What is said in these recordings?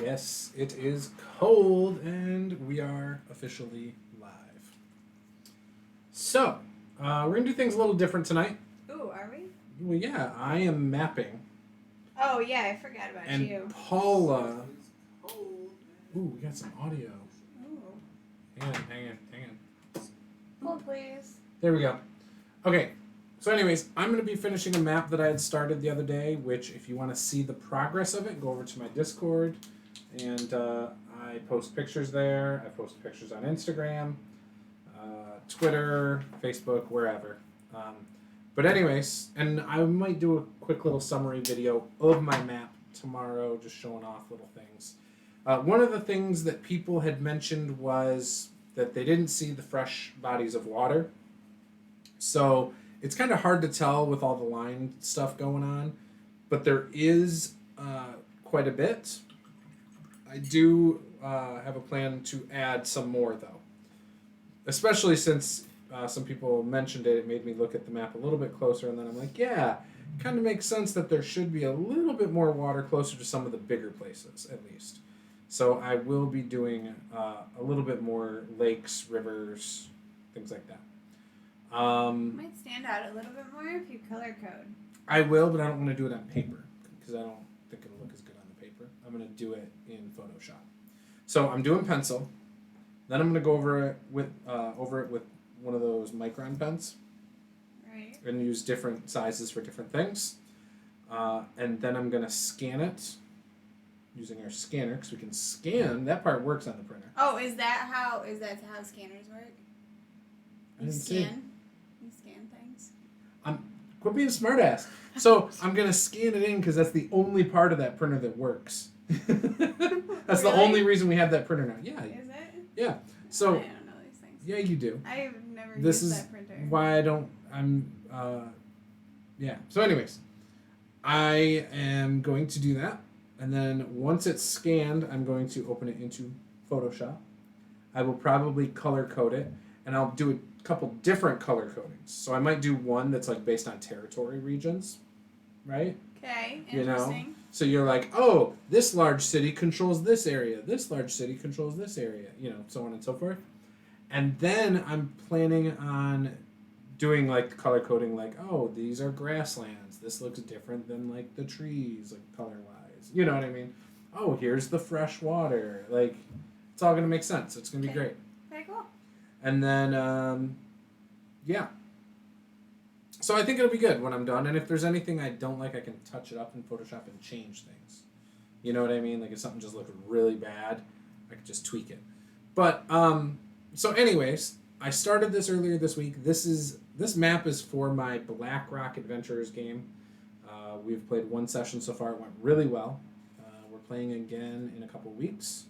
Yes, it is cold, and we are officially live. So, we're going to do things a little different tonight. Ooh, are we? Well, yeah, I am mapping. Oh, yeah, I forgot about and you. Paula... Ooh, we got some audio. Ooh. Hang on. Hold, please. There we go. Okay, so anyways, I'm going to be finishing a map that I had started the other day, which if you want to see the progress of it, go over to my Discord, and I post pictures there. I post pictures on Instagram, Twitter, Facebook, wherever. But anyways, and I might do a quick little summary video of my map tomorrow, just showing off little things. One of the things that people had mentioned was that they didn't see the fresh bodies of water. So it's kind of hard to tell with all the line stuff going on, but there is quite a bit. I do have a plan to add some more, though. Especially since some people mentioned it, it made me look at the map a little bit closer, and then I'm like, yeah, it kind of makes sense that there should be a little bit more water closer to some of the bigger places, at least. So I will be doing a little bit more lakes, rivers, things like that. Might stand out a little bit more if you color code. I will, but I don't want to do it on paper because I don't think it'll look as good on the paper. I'm going to do it in Photoshop. So I'm doing pencil. Then I'm going to go over it with one of those micron pens. Right. And use different sizes for different things. And then I'm going to scan it using our scanner because we can scan. That part works on the printer. Oh, is that how scanners work? I didn't see. You scan things? Quit being a smartass. So I'm going to scan it in because that's the only part of that printer that works. That's the only reason we have that printer now. Yeah. Is it? Yeah. So I don't know these things. Yeah, you do. I've never This used is that printer. why I don't. Yeah. So anyways, I am going to do that, and then once it's scanned, I'm going to open it into Photoshop. I will probably color code it, and I'll do a couple different color codings. So I might do one that's like based on territory regions, right? Okay, You interesting. know? So you're like, oh, this large city controls this area. This large city controls this area. You know, so on and so forth. And then I'm planning on doing like color coding, like, oh, these are grasslands. This looks different than like the trees, like color wise. You know what I mean? Oh, here's the fresh water. Like, it's all gonna make sense. It's gonna be great. Very cool. And then, yeah. So I think it'll be good when I'm done. And if there's anything I don't like, I can touch it up in Photoshop and change things. You know what I mean? Like if something just looks really bad, I could just tweak it. But so anyways, I started this earlier this week. This map is for my Black Rock Adventurers game. We've played one session so far. It went really well. We're playing again in a couple weeks.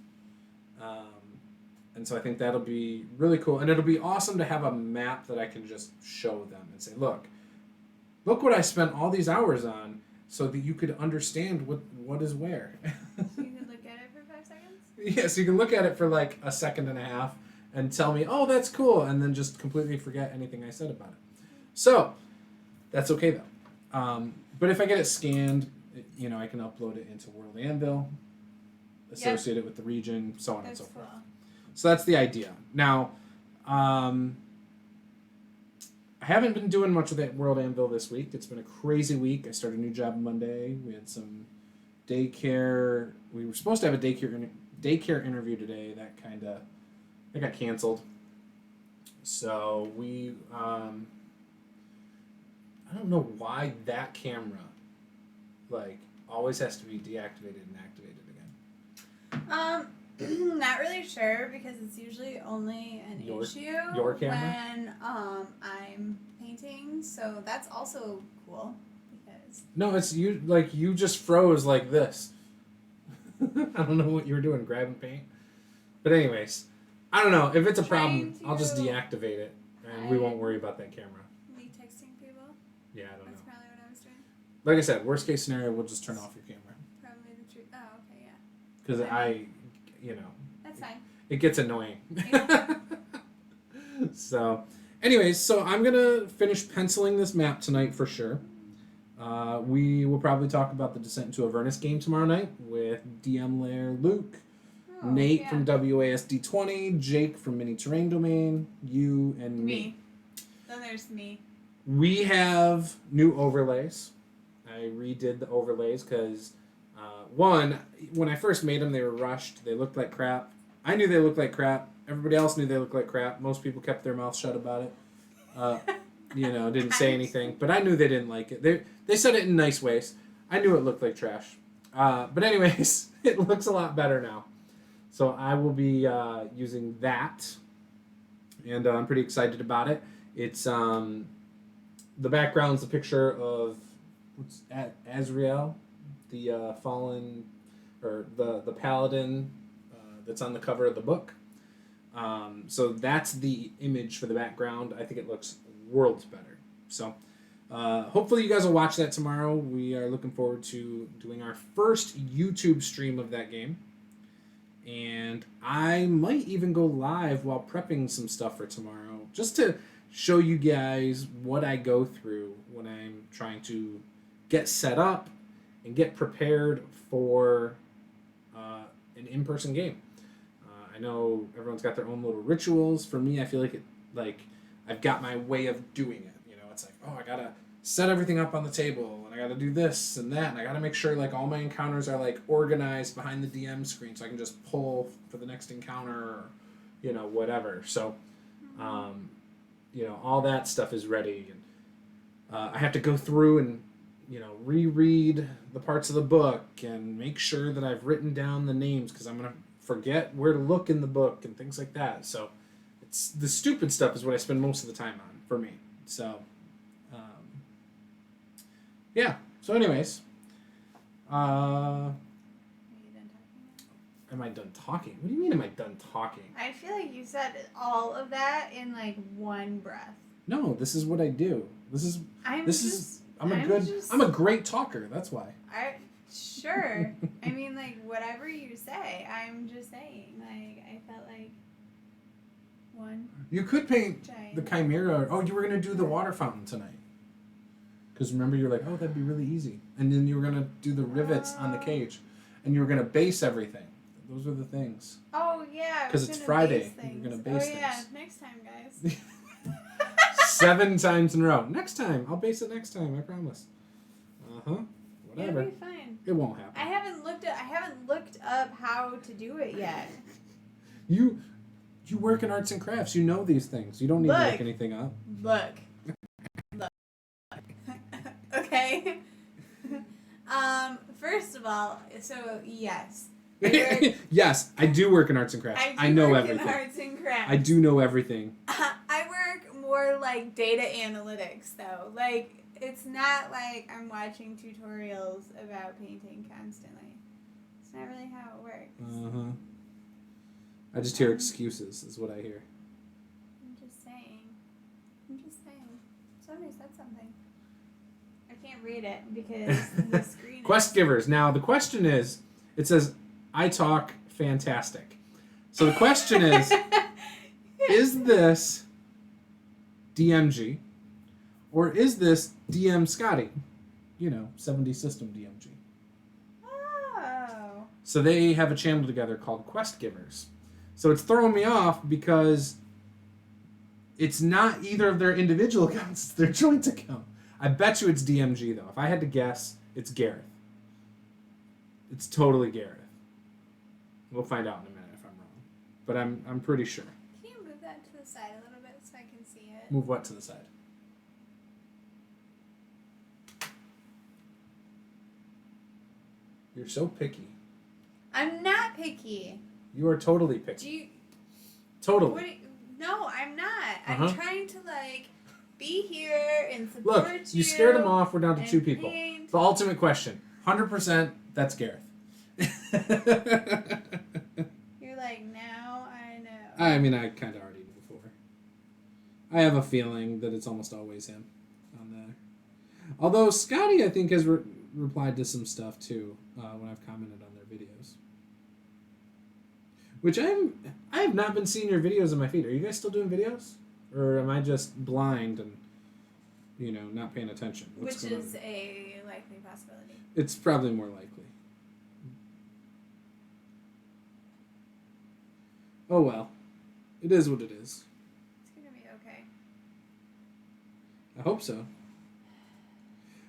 And so I think that'll be really cool. And it'll be awesome to have a map that I can just show them and say, look what I spent all these hours on so that you could understand what is where. So you could look at it for 5 seconds? Yeah, so you can look at it for like a second and a half and tell me, oh, that's cool, and then just completely forget anything I said about it. So that's okay, though. But if I get it scanned, I can upload it into World Anvil, associate it with the region, so on and so forth. Cool. So that's the idea. Now, I haven't been doing much of that World Anvil this week. It's been a crazy week. I started a new job Monday. We had some daycare. We were supposed to have a daycare interview today. That got canceled. So we, I don't know why that camera, always has to be deactivated and activated again. Not really sure because it's usually only an issue your camera? when I'm painting, so that's also cool because No, it's you. You just froze like this. I don't know what you were doing, grabbing paint. But anyways, I don't know if it's a problem. I'll just deactivate it, and we won't worry about that camera. Me texting people. Yeah, I don't know. That's probably what I was doing. Like I said, worst case scenario, we'll just turn off your camera. Probably the truth. Oh, okay, yeah. Because That's fine. it gets annoying. Yeah. So, anyways, I'm going to finish penciling this map tonight for sure. We will probably talk about the Descent into Avernus game tomorrow night with DM Lair Luke, Nate from WASD20, Jake from Mini Terrain Domain, you and me. Then there's me. We have new overlays. I redid the overlays because, one, when I first made them, they were rushed. They looked like crap. I knew they looked like crap. Everybody else knew they looked like crap. Most people kept their mouth shut about it. Didn't say anything. But I knew they didn't like it. They said it in nice ways. I knew it looked like trash. But anyways, it looks a lot better now. So I will be using that. And I'm pretty excited about it. It's the background's a picture of Azrael, the fallen, or the paladin that's on the cover of the book. So that's the image for the background. I think it looks worlds better. So hopefully you guys will watch that tomorrow. We are looking forward to doing our first YouTube stream of that game. And I might even go live while prepping some stuff for tomorrow, just to show you guys what I go through when I'm trying to get set up and get prepared for an in-person game. I know everyone's got their own little rituals. For me, I feel like I've got my way of doing it. It's like, oh, I gotta set everything up on the table, and I gotta do this and that, and I gotta make sure like all my encounters are like organized behind the DM screen, so I can just pull for the next encounter, or whatever. So, all that stuff is ready, and I have to go through and reread the parts of the book and make sure that I've written down the names, because I'm gonna forget where to look in the book and things like that. So it's the stupid stuff is what I spend most of the time on for me. So yeah. So anyways, Are you done talking now? am I done talking? What do you mean am I done talking? I feel like you said all of that in like one breath. No, this is what I do. I'm a great talker, that's why. Sure. I mean, like, whatever you say, I'm just saying. Like, I felt like one. You could paint the Chimera. Oh, you were going to do the water fountain tonight. Because remember, you were like, oh, that'd be really easy. And then you were going to do the rivets on the cage. And you were going to base everything. Those are the things. Oh, yeah. Because it's Friday. You're going to base things. Oh, yeah. Next time, guys. 7 times in a row. Next time. I'll base it next time. I promise. Whatever. It'll be fine. It won't happen. I haven't looked up how to do it yet. You work in arts and crafts. You know these things. You don't need to look anything up. Look. Okay. First of all, so yes. Yes, I do work in arts and crafts. I know everything. In arts and crafts. I do know everything. I work more like data analytics, though. Like, it's not like I'm watching tutorials about painting constantly. It's not really how it works. I just hear excuses, is what I hear. I'm just saying. Somebody said something. I can't read it because the screen Quest givers. Now, the question is, it says, I talk fantastic. So the question is this DMG, or is this DM Scotty? 70 System DMG. Oh. So they have a channel together called Quest Givers. So it's throwing me off because it's not either of their individual accounts, it's their joint account. I bet you it's DMG, though. If I had to guess, it's Gareth. It's totally Gareth. We'll find out in a minute if I'm wrong. But I'm pretty sure. Can you move that to the side a little bit so I can see it? Move what to the side? You're so picky. I'm not picky. You are totally picky. Totally. No, I'm not. I'm trying to, be here and support you. Look, you scared him off. We're down to 2 people. Paint. The ultimate question. 100%, that's Gareth. You're like, now I know. I mean, I kind of already knew before. I have a feeling that it's almost always him on there. Although Scotty, I think, has replied to some stuff, too, when I've commented on their videos. Which I have not been seeing your videos in my feed. Are you guys still doing videos? Or am I just blind and, not paying attention. Which is a likely possibility. It's probably more likely. Oh well. It is what it is. It's going to be okay. I hope so.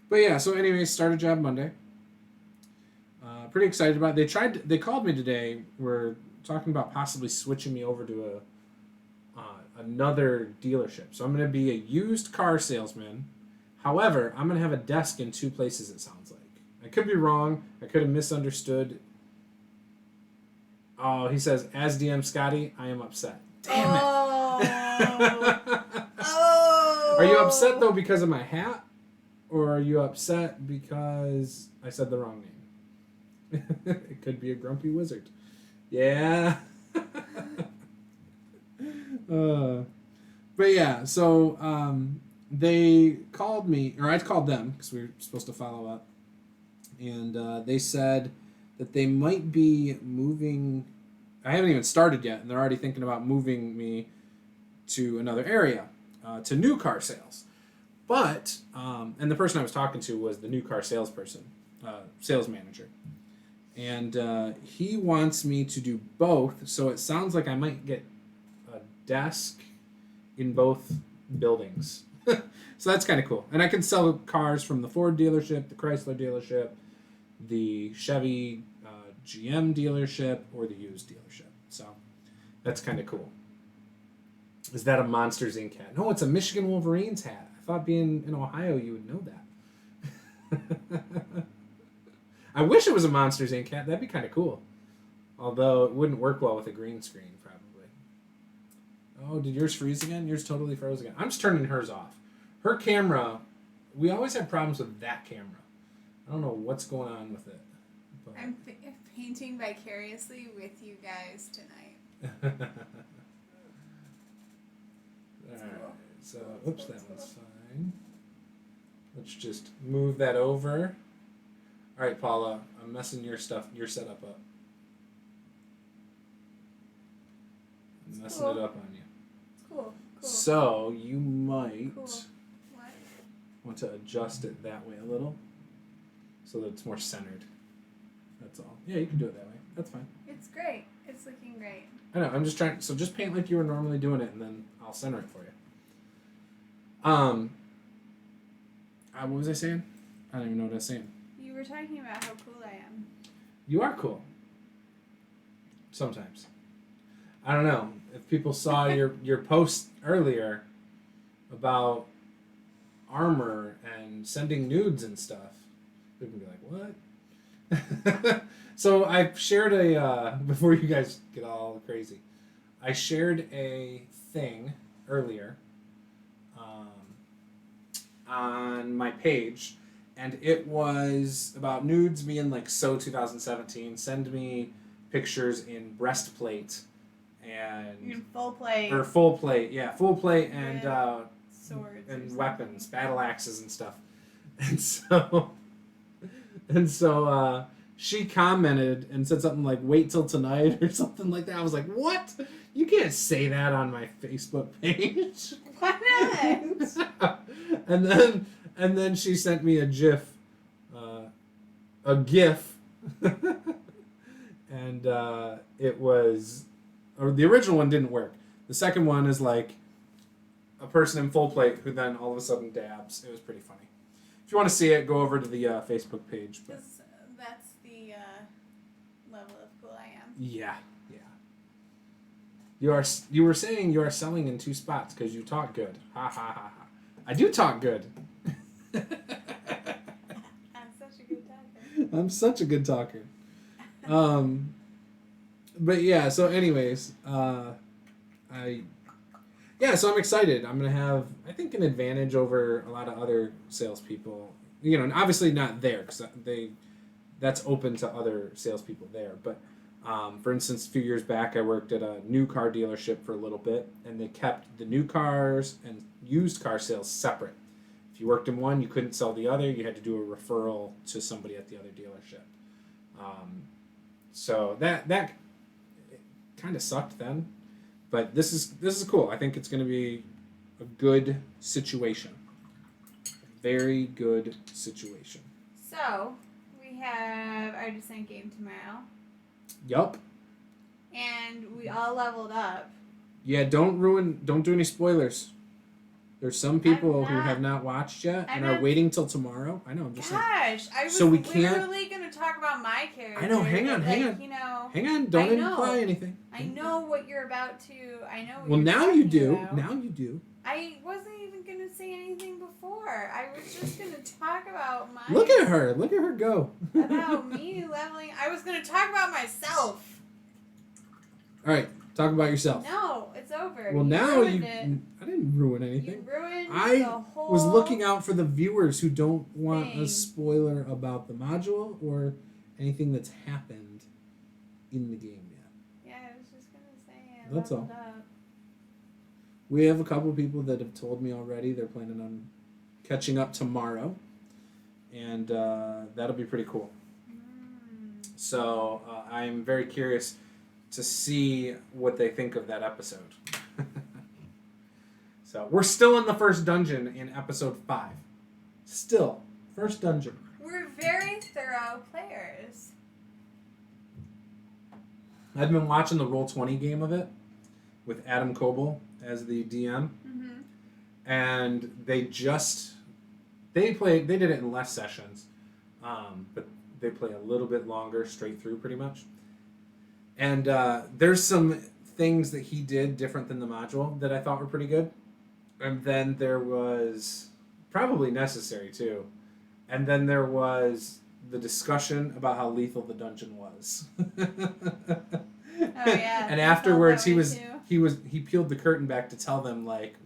But yeah, so anyways, start a job Monday. Pretty excited about it. They called me today. We're talking about possibly switching me over to another dealership. So I'm going to be a used car salesman. However, I'm going to have a desk in 2 places, it sounds like. I could be wrong. I could have misunderstood. Oh, he says, as DM Scotty, I am upset. Damn it. Oh. Are you upset, though, because of my hat? Or are you upset because I said the wrong name? It could be a grumpy wizard. Yeah. But yeah, so they called me, or I called them because we were supposed to follow up. And they said that they might be moving. I haven't even started yet, and they're already thinking about moving me to another area, to new car sales. But, and the person I was talking to was the new car salesperson, sales manager. And he wants me to do both, so it sounds like I might get a desk in both buildings. So that's kind of cool. And I can sell cars from the Ford dealership, the Chrysler dealership, the Chevy GM dealership, or the used dealership. So that's kind of cool. Is that a Monsters Inc. hat? No, it's a Michigan Wolverines hat. I thought being in Ohio you would know that. I wish it was a Monsters Inc. hat. That'd be kind of cool. Although it wouldn't work well with a green screen, probably. Oh, did yours freeze again? Yours totally froze again. I'm just turning hers off. Her camera, we always have problems with that camera. I don't know what's going on with it. But... I'm painting vicariously with you guys tonight. Alright, so, oops, that one's fine. Let's just move that over. Alright, Paula, I'm messing your setup up. I'm messing it up on you. Cool. So, you might What? want to adjust it that way a little so that it's more centered. That's all. Yeah, you can do it that way. That's fine. It's great. It's looking great. I know, I'm just trying, so just paint like you were normally doing it and then I'll center it for you. What was I saying? I don't even know what I was saying. You were talking about how cool I am. You are cool. Sometimes. I don't know. If people saw your post earlier about armor and sending nudes and stuff, they can be like, what? So I shared before you guys get all crazy, I shared a thing earlier on my page, and it was about nudes being like so 2017. Send me pictures in breastplate and In full plate. or full plate, yeah, full plate and swords and weapons, battle axes and stuff. And so she commented and said something like "wait till tonight" or something like that. I was like, "What? You can't say that on my Facebook page." Why not? and then she sent me a GIF, a GIF, and it was, or the original one didn't work. The second one is like a person in full plate who then all of a sudden dabs. It was pretty funny. If you want to see it, go over to the Facebook page. But that's the level of cool I am. yeah. You were saying you are selling in 2 spots because you talk good. Ha ha ha ha. I do talk good. I'm such a good talker. I'm such a good talker. But yeah, so anyways, so I'm excited. I'm going to have, I think, an advantage over a lot of other salespeople. And obviously not there because that's open to other salespeople there. But for instance, a few years back, I worked at a new car dealership for a little bit, and they kept the new cars and used car sales separate. If you worked in one, you couldn't sell the other. You had to do a referral to somebody at the other dealership. So that kind of sucked then, but this is cool. I think it's going to be a good situation. very good situation. So, we have our Descent game tomorrow. Yup. And we all leveled up. Yeah, don't do any spoilers. There's some people who have not watched yet and are waiting till tomorrow. I know, I'm just saying. Gosh, I was so we literally going to talk about my character. I know, hang on. You know, hang on, don't imply anything. I know what you're about to, I know what well, you're now you do. About. Now you do. I wasn't even going to say anything before. I was just going to talk about my... Look at her go. about me leveling. I was going to talk about myself. All right, talk about yourself. No, it's over. Well, now I didn't ruin anything. You ruined the whole was looking out for the viewers who don't want thing. a spoiler about the module or anything that's happened in the game yet. Yeah, I was just going to say I That's all. leveled up. We have a couple of people that have told me already they're planning on catching up tomorrow, and that'll be pretty cool. So I'm very curious to see what they think of that episode. So we're still in the first dungeon in episode 5. Still, first dungeon. We're very thorough players. I've been watching the Roll20 game of it with Adam Coble as the DM, and they did it in less sessions, but they play a little bit longer straight through pretty much. And there's some things that he did different than the module that I thought were pretty good. And then there was probably necessary too. And then there was the discussion about how lethal the dungeon was. Oh yeah. And afterwards he peeled the curtain back to tell them like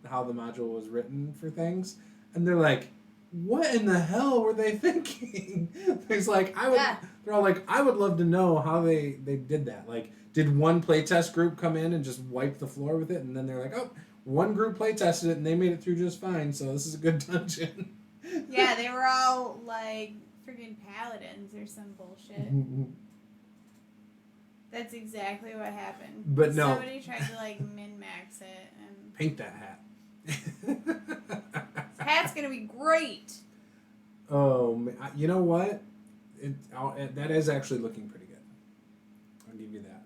how the module was written for things. And they're like, what in the hell were they thinking? He's like, they're all like, I would love to know how they did that. Like, did one playtest group come in and just wipe the floor with it? And then they're like, oh, one group playtested it and they made it through just fine, so this is a good dungeon. Yeah, they were all like freaking paladins or some bullshit. That's exactly what happened. But no. Somebody tried to like min-max it and paint that hat. This hat's gonna be great. Oh, you know what? That is actually looking pretty good. I'll give you that.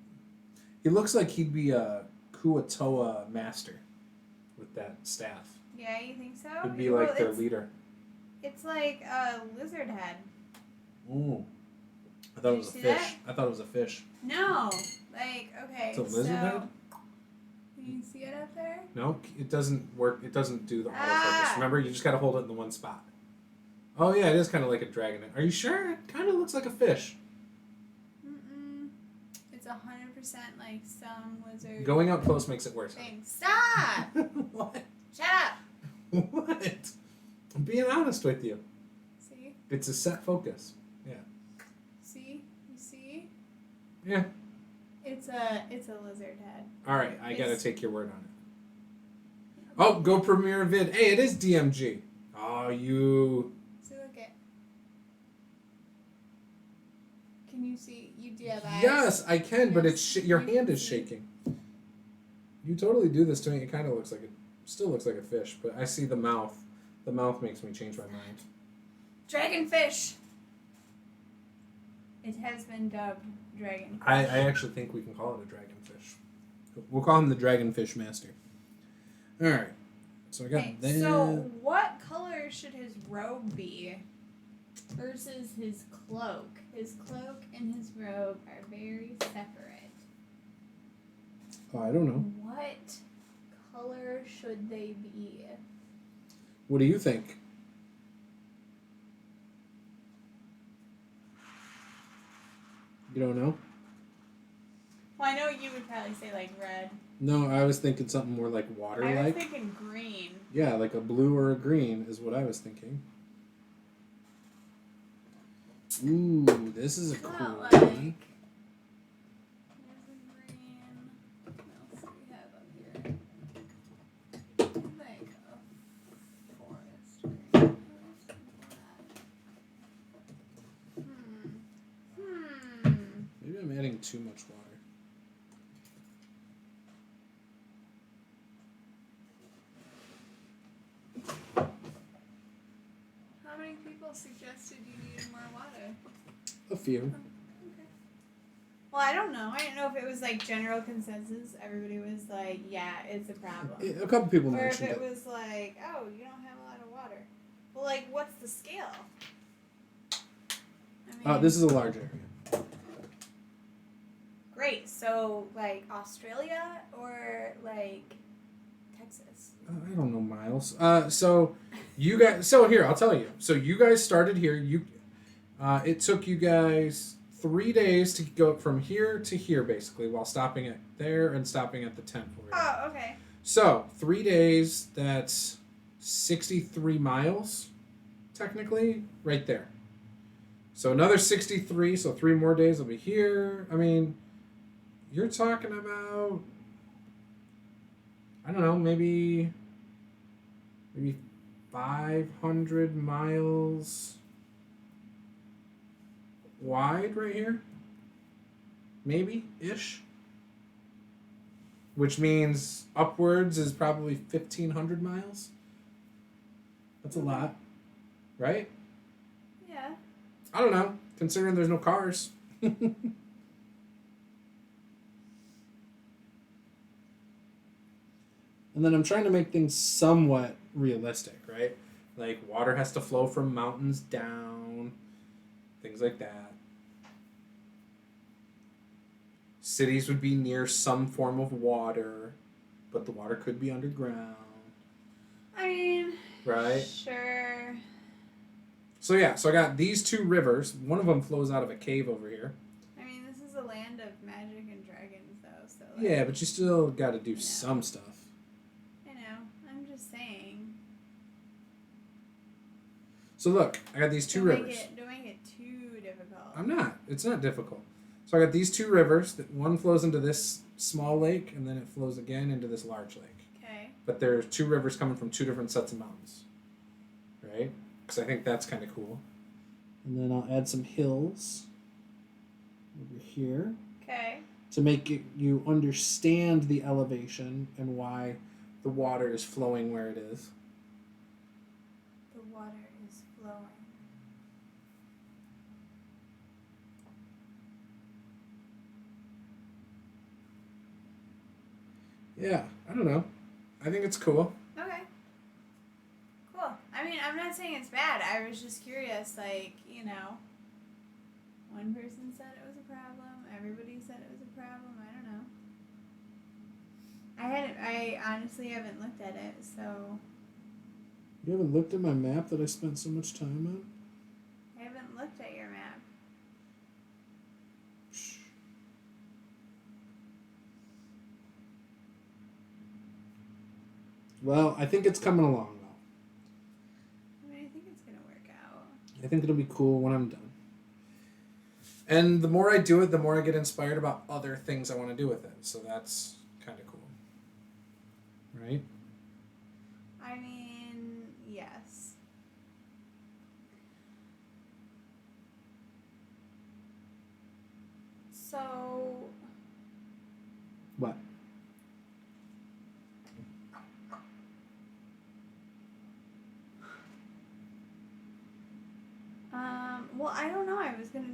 He looks like he'd be a Kuatoa master with that staff. Yeah, you think so? He'd be like their leader. It's like a lizard head. Ooh. I thought it was a fish. I thought it was a fish. No. Like, okay. It's a lizard head? Can you see it up there? No, it doesn't work. It doesn't do the autofocus. Remember, you just got to hold it in the one spot. Oh, yeah, it is kind of like a dragon. Are you sure? It kind of looks like a fish. It's 100% like some lizard. Going up close makes it worse. Stop! What? Shut up! What? I'm being honest with you. See? It's a set focus. Yeah. See? You see? Yeah. It's a lizard head. All right, I gotta take your word on it. Oh, go premiere a vid. Hey, it is DMG. Oh, you. So look at. Can you see? You do have eyes. Yes, I can, but it's your hand is shaking. You totally do this to me. It kind of looks like still looks like a fish, but I see the mouth. The mouth makes me change my mind. Dragonfish. It has been dubbed dragonfish. I actually think we can call it a dragonfish. We'll call him the dragonfish master. All right. So I got that. So what color should his robe be versus his cloak? His cloak and his robe are very separate. Oh, I don't know. What color should they be? What do you think? You don't know? Well, I know you would probably say like red. No, I was thinking something more like water-like. I was thinking green. Yeah, like a blue or a green is what I was thinking. Ooh, this is a cool one. There's a green. What else do we have up here? Like a forest green. Maybe I'm adding too much water. people suggested you needed more water? A few. Okay. Well, I don't know. I didn't know if it was like general consensus. Everybody was like, "Yeah, it's a problem." A couple people or if mentioned it it. was like, "Oh, you don't have a lot of water." Well, like, what's the scale? I mean, This is a large area. great. So, like Australia or like Texas? I don't know, Miles. So you guys. So here, I'll tell you. So you guys started here. It took you guys 3 days to go from here to here, basically, while stopping at there and stopping at the tent over here. Oh, okay. So 3 days. That's 63 miles, technically, right there. So another 63. So 3 more days will be here. I mean, you're talking about, I don't know, maybe 500 miles wide right here. Maybe ish. Which means upwards is probably 1,500 miles. That's a lot, right? Yeah. I don't know, considering there's no cars. And then I'm trying to make things somewhat realistic, right? Like water has to flow from mountains down, things like that. Cities would be near some form of water, but the water could be underground. I mean, right? Sure. So yeah, so I got these 2 rivers. One of them flows out of a cave over here. I mean, this is a land of magic and dragons, though. So. Like, Yeah, but you still got to do know. some stuff. I know. I'm just saying. So look, I got these 2 rivers. Don't make it too difficult. I'm not. It's not difficult. So I got these 2 rivers. That one flows into this small lake, and then it flows again into this large lake. Okay. But there's 2 rivers coming from 2 different sets of mountains, right? Because I think that's kind of cool. And then I'll add some hills over here Okay. to make you understand the elevation and why the water is flowing where it is. The water is flowing. Yeah, I don't know. I think it's cool. Okay. Cool. I mean, I'm not saying it's bad. I was just curious, like, you know, one person said it was a problem. Everybody said it was a problem. I don't know. I honestly haven't looked at it, so You haven't looked at my map that I spent so much time on? I haven't looked at your map. Well, I think it's coming along, though. I mean, I think it's gonna work out. I think it'll be cool when I'm done. And the more I do it, the more I get inspired about other things I want to do with it. So that's kind of cool. Right? I mean, yes. So, What? well, I don't know. I was gonna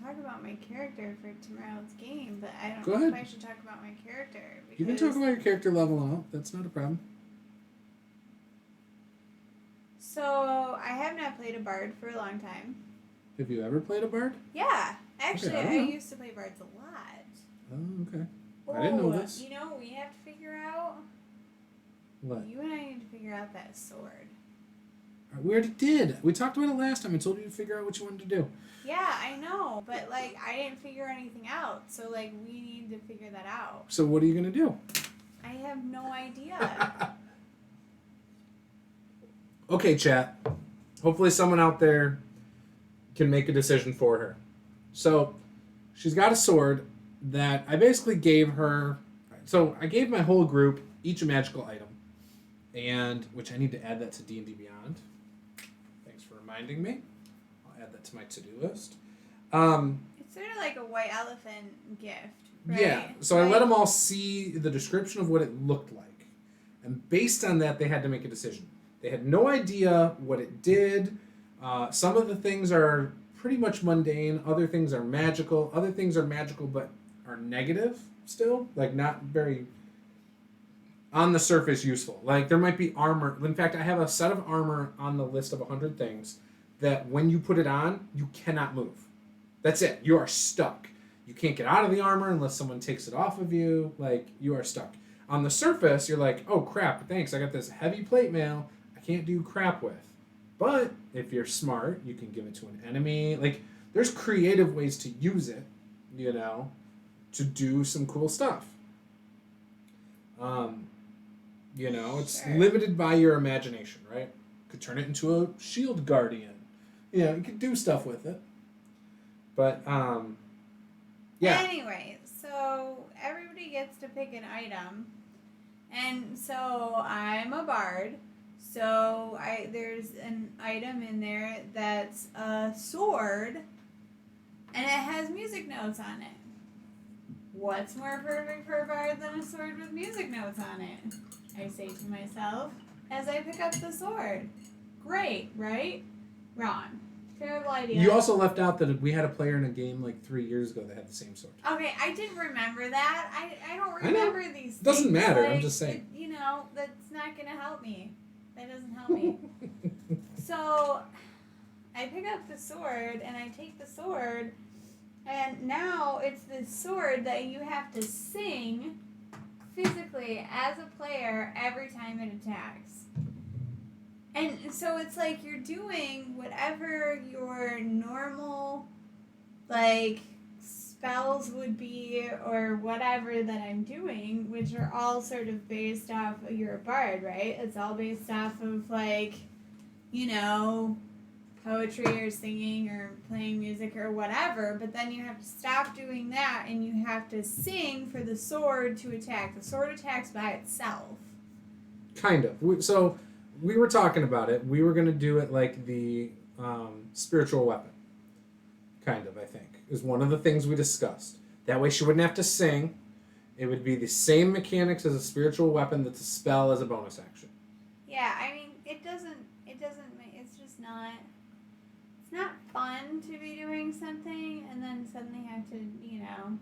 talk about my character for tomorrow's game, but I don't Go know ahead. if I should talk about my character. You can talk about your character level out. That's not a problem. So, I have not played a bard for a long time. Have you ever played a bard? Yeah, actually, I don't I know. used to play bards a lot. Oh, okay. I didn't know this. You know, we have to figure out. What? You and I need to figure out that sword. We already did. We talked about it last time. I told you to figure out what you wanted to do. Yeah, I know, but like I didn't figure anything out, so like we need to figure that out. So what are you going to do? I have no idea. Okay, chat. Hopefully someone out there can make a decision for her. So she's got a sword that I basically gave her. So I gave my whole group each a magical item, and which I need to add that to D&D Beyond. Thanks for reminding me. I'll add that to my to-do list. It's sort of like a white elephant gift, right? Yeah. So I let them all see the description of what it looked like, and based on that, they had to make a decision. They had no idea what it did, Some of the things are pretty much mundane. Other things are magical. Other things are magical but are negative still. Like, not very on the surface useful. Like, there might be armor. In fact, I have a set of armor on the list of 100 things that when you put it on, you cannot move. That's it. You are stuck. You can't get out of the armor unless someone takes it off of you. Like, you are stuck. On the surface, you're like, oh, crap, thanks. I got this heavy plate mail I can't do crap with. But if you're smart, you can give it to an enemy. Like, there's creative ways to use it, you know, to do some cool stuff. You know, it's limited by your imagination, right? You could turn it into a shield guardian. You know, you could do stuff with it. But, yeah. Anyway, so everybody gets to pick an item. And so I'm a bard. So there's an item in there that's a sword. And it has music notes on it. What's more perfect for a bard than a sword with music notes on it? I say to myself as I pick up the sword. Great, right? Wrong. Terrible idea. You also left out that we had a player in a game like 3 years ago that had the same sword. Okay, I didn't remember that. I don't remember these things. Doesn't matter, like, I'm just saying. You know, that's not going to help me. That doesn't help me. So, I pick up the sword, and I take the sword, and now it's this sword that you have to sing physically as a player every time it attacks. And so it's like you're doing whatever your normal, like, spells would be or whatever that I'm doing, which are all sort of based off of you're a bard, right? It's all based off of, like, you know, poetry or singing or playing music or whatever, but then you have to stop doing that and you have to sing for the sword to attack. The sword attacks by itself. Kind of. So we were talking about it. We were going to do it like the spiritual weapon. Kind of, I think, is one of the things we discussed. That way she wouldn't have to sing. It would be the same mechanics as a spiritual weapon that's a spell as a bonus action. Yeah, I mean, it doesn't make, it's just not, it's not fun to be doing something and then suddenly have to, you know,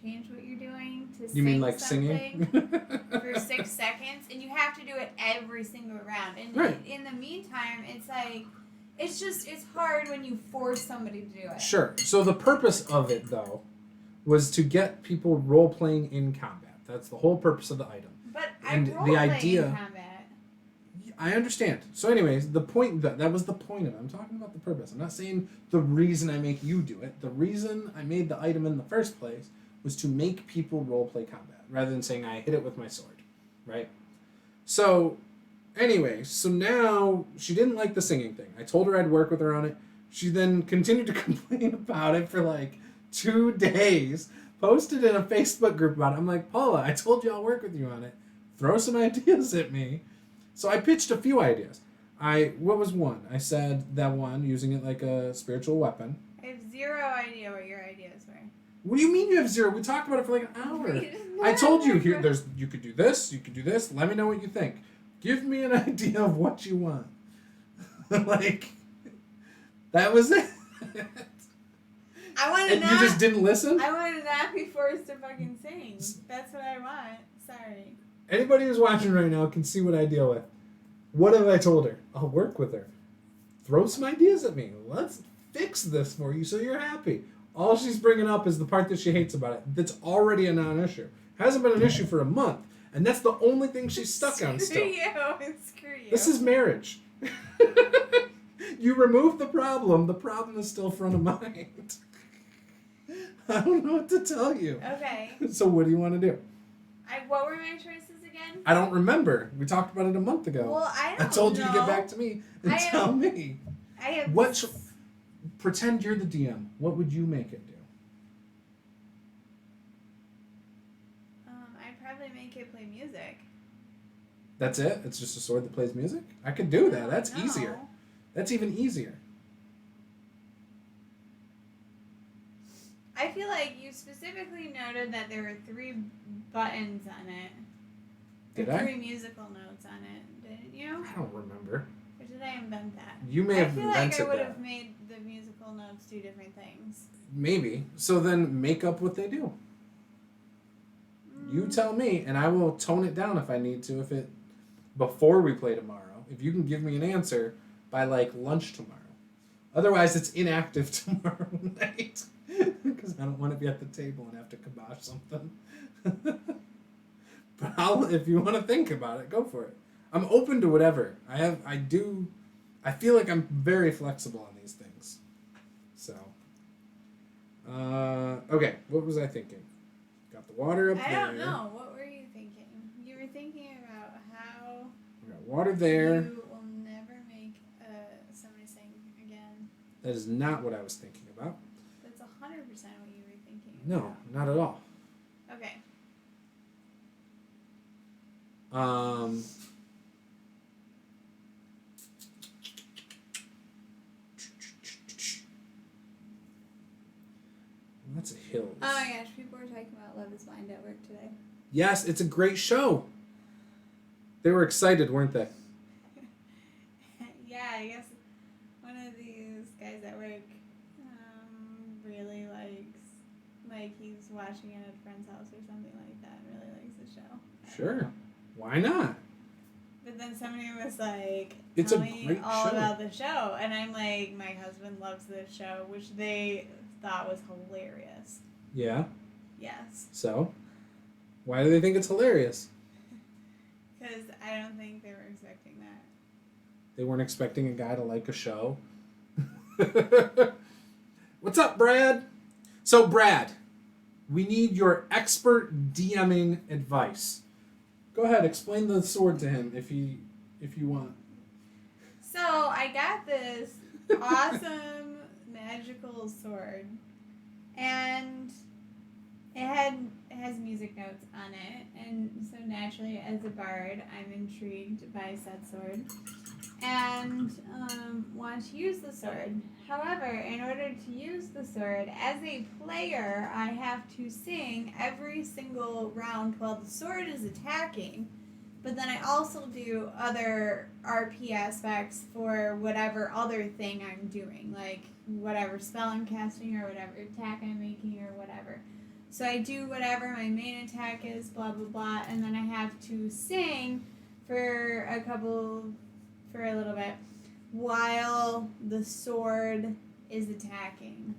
change what you're doing to sing. You mean like something singing? for 6 seconds, and you have to do it every single round. And right. in the meantime, it's like, it's hard when you force somebody to do it. Sure. So the purpose of it, though, was to get people role-playing in combat. That's the whole purpose of the item. But and I the idea in combat. I understand. So anyways, the point that was the point of it. I'm talking about the purpose. I'm not saying the reason I make you do it. The reason I made the item in the first place was to make people role-play combat rather than saying I hit it with my sword, right? So anyway, so now she didn't like the singing thing. I told her I'd work with her on it. She then continued to complain about it for like 2 days. Posted in a Facebook group about it. I'm like, Paula, I told you I'll work with you on it. Throw some ideas at me. So I pitched a few ideas. What was one? I said that one, using it like a spiritual weapon. I have zero idea what your ideas were. What do you mean you have zero? We talked about it for like an hour. I told you you could do this, you could do this. Let me know what you think. Give me an idea of what you want. Like, that was it. I want to and you just didn't listen? I want to not be forced to fucking sing. That's what I want. Sorry. Anybody who's watching right now can see what I deal with. What have I told her? I'll work with her. Throw some ideas at me. Let's fix this for you so you're happy. All she's bringing up is the part that she hates about it. That's already a non-issue. Hasn't been an issue for a month. And that's the only thing she's stuck on still. Screw you. This is marriage. You remove the problem is still front of mind. I don't know what to tell you. Okay. So what do you want to do? What were my choices again? I don't remember. We talked about it a month ago. Well, I don't know. I told you to get back to me and tell me. Pretend you're the DM. What would you make it do? I'd probably make it play music. That's it? It's just a sword that plays music? I could do that. That's easier. That's even easier. I feel like you specifically noted that there were 3 buttons on it. Did I? 3 musical notes on it, didn't you? I don't remember. Or did I invent that? You may have invented that. I feel like I would have made the musical notes do different things. Maybe. So then make up what they do. You tell me, and I will tone it down if I need to. Before we play tomorrow, if you can give me an answer by like lunch tomorrow. Otherwise, it's inactive tomorrow night because I don't want to be at the table and have to kibosh something. But if you want to think about it, go for it. I'm open to whatever. I feel like I'm very flexible on these things. So, okay, what was I thinking? Got the water up there. I don't know. What were you thinking? You were thinking about how we got water there. You will never make somebody sing again. That is not what I was thinking about. That's 100% what you were thinking No, about. not at all. Okay. Lots of hills. Oh my gosh, people were talking about Love is Blind at work today. Yes, it's a great show. They were excited, weren't they? Yeah, I guess one of these guys at work really like he's watching it at a friend's house or something like that and really likes the show. Sure. Why not? But then somebody was like, it's tell a me great all show. about the show. And I'm like, my husband loves this show, which they thought was hilarious. Yeah? Yes. So? Why do they think it's hilarious? Because I don't think they were expecting that. They weren't expecting a guy to like a show? What's up, Brad? So, Brad, we need your expert DMing advice. Go ahead, explain the sword to him if you want. So I got this awesome magical sword, and it has music notes on it, and so naturally, as a bard, I'm intrigued by said sword, and want to use the sword. However, in order to use the sword, as a player, I have to sing every single round while the sword is attacking. But then I also do other RP aspects for whatever other thing I'm doing, like whatever spell I'm casting or whatever attack I'm making or whatever. So I do whatever my main attack is, blah, blah, blah, and then I have to sing for a little bit while the sword is attacking.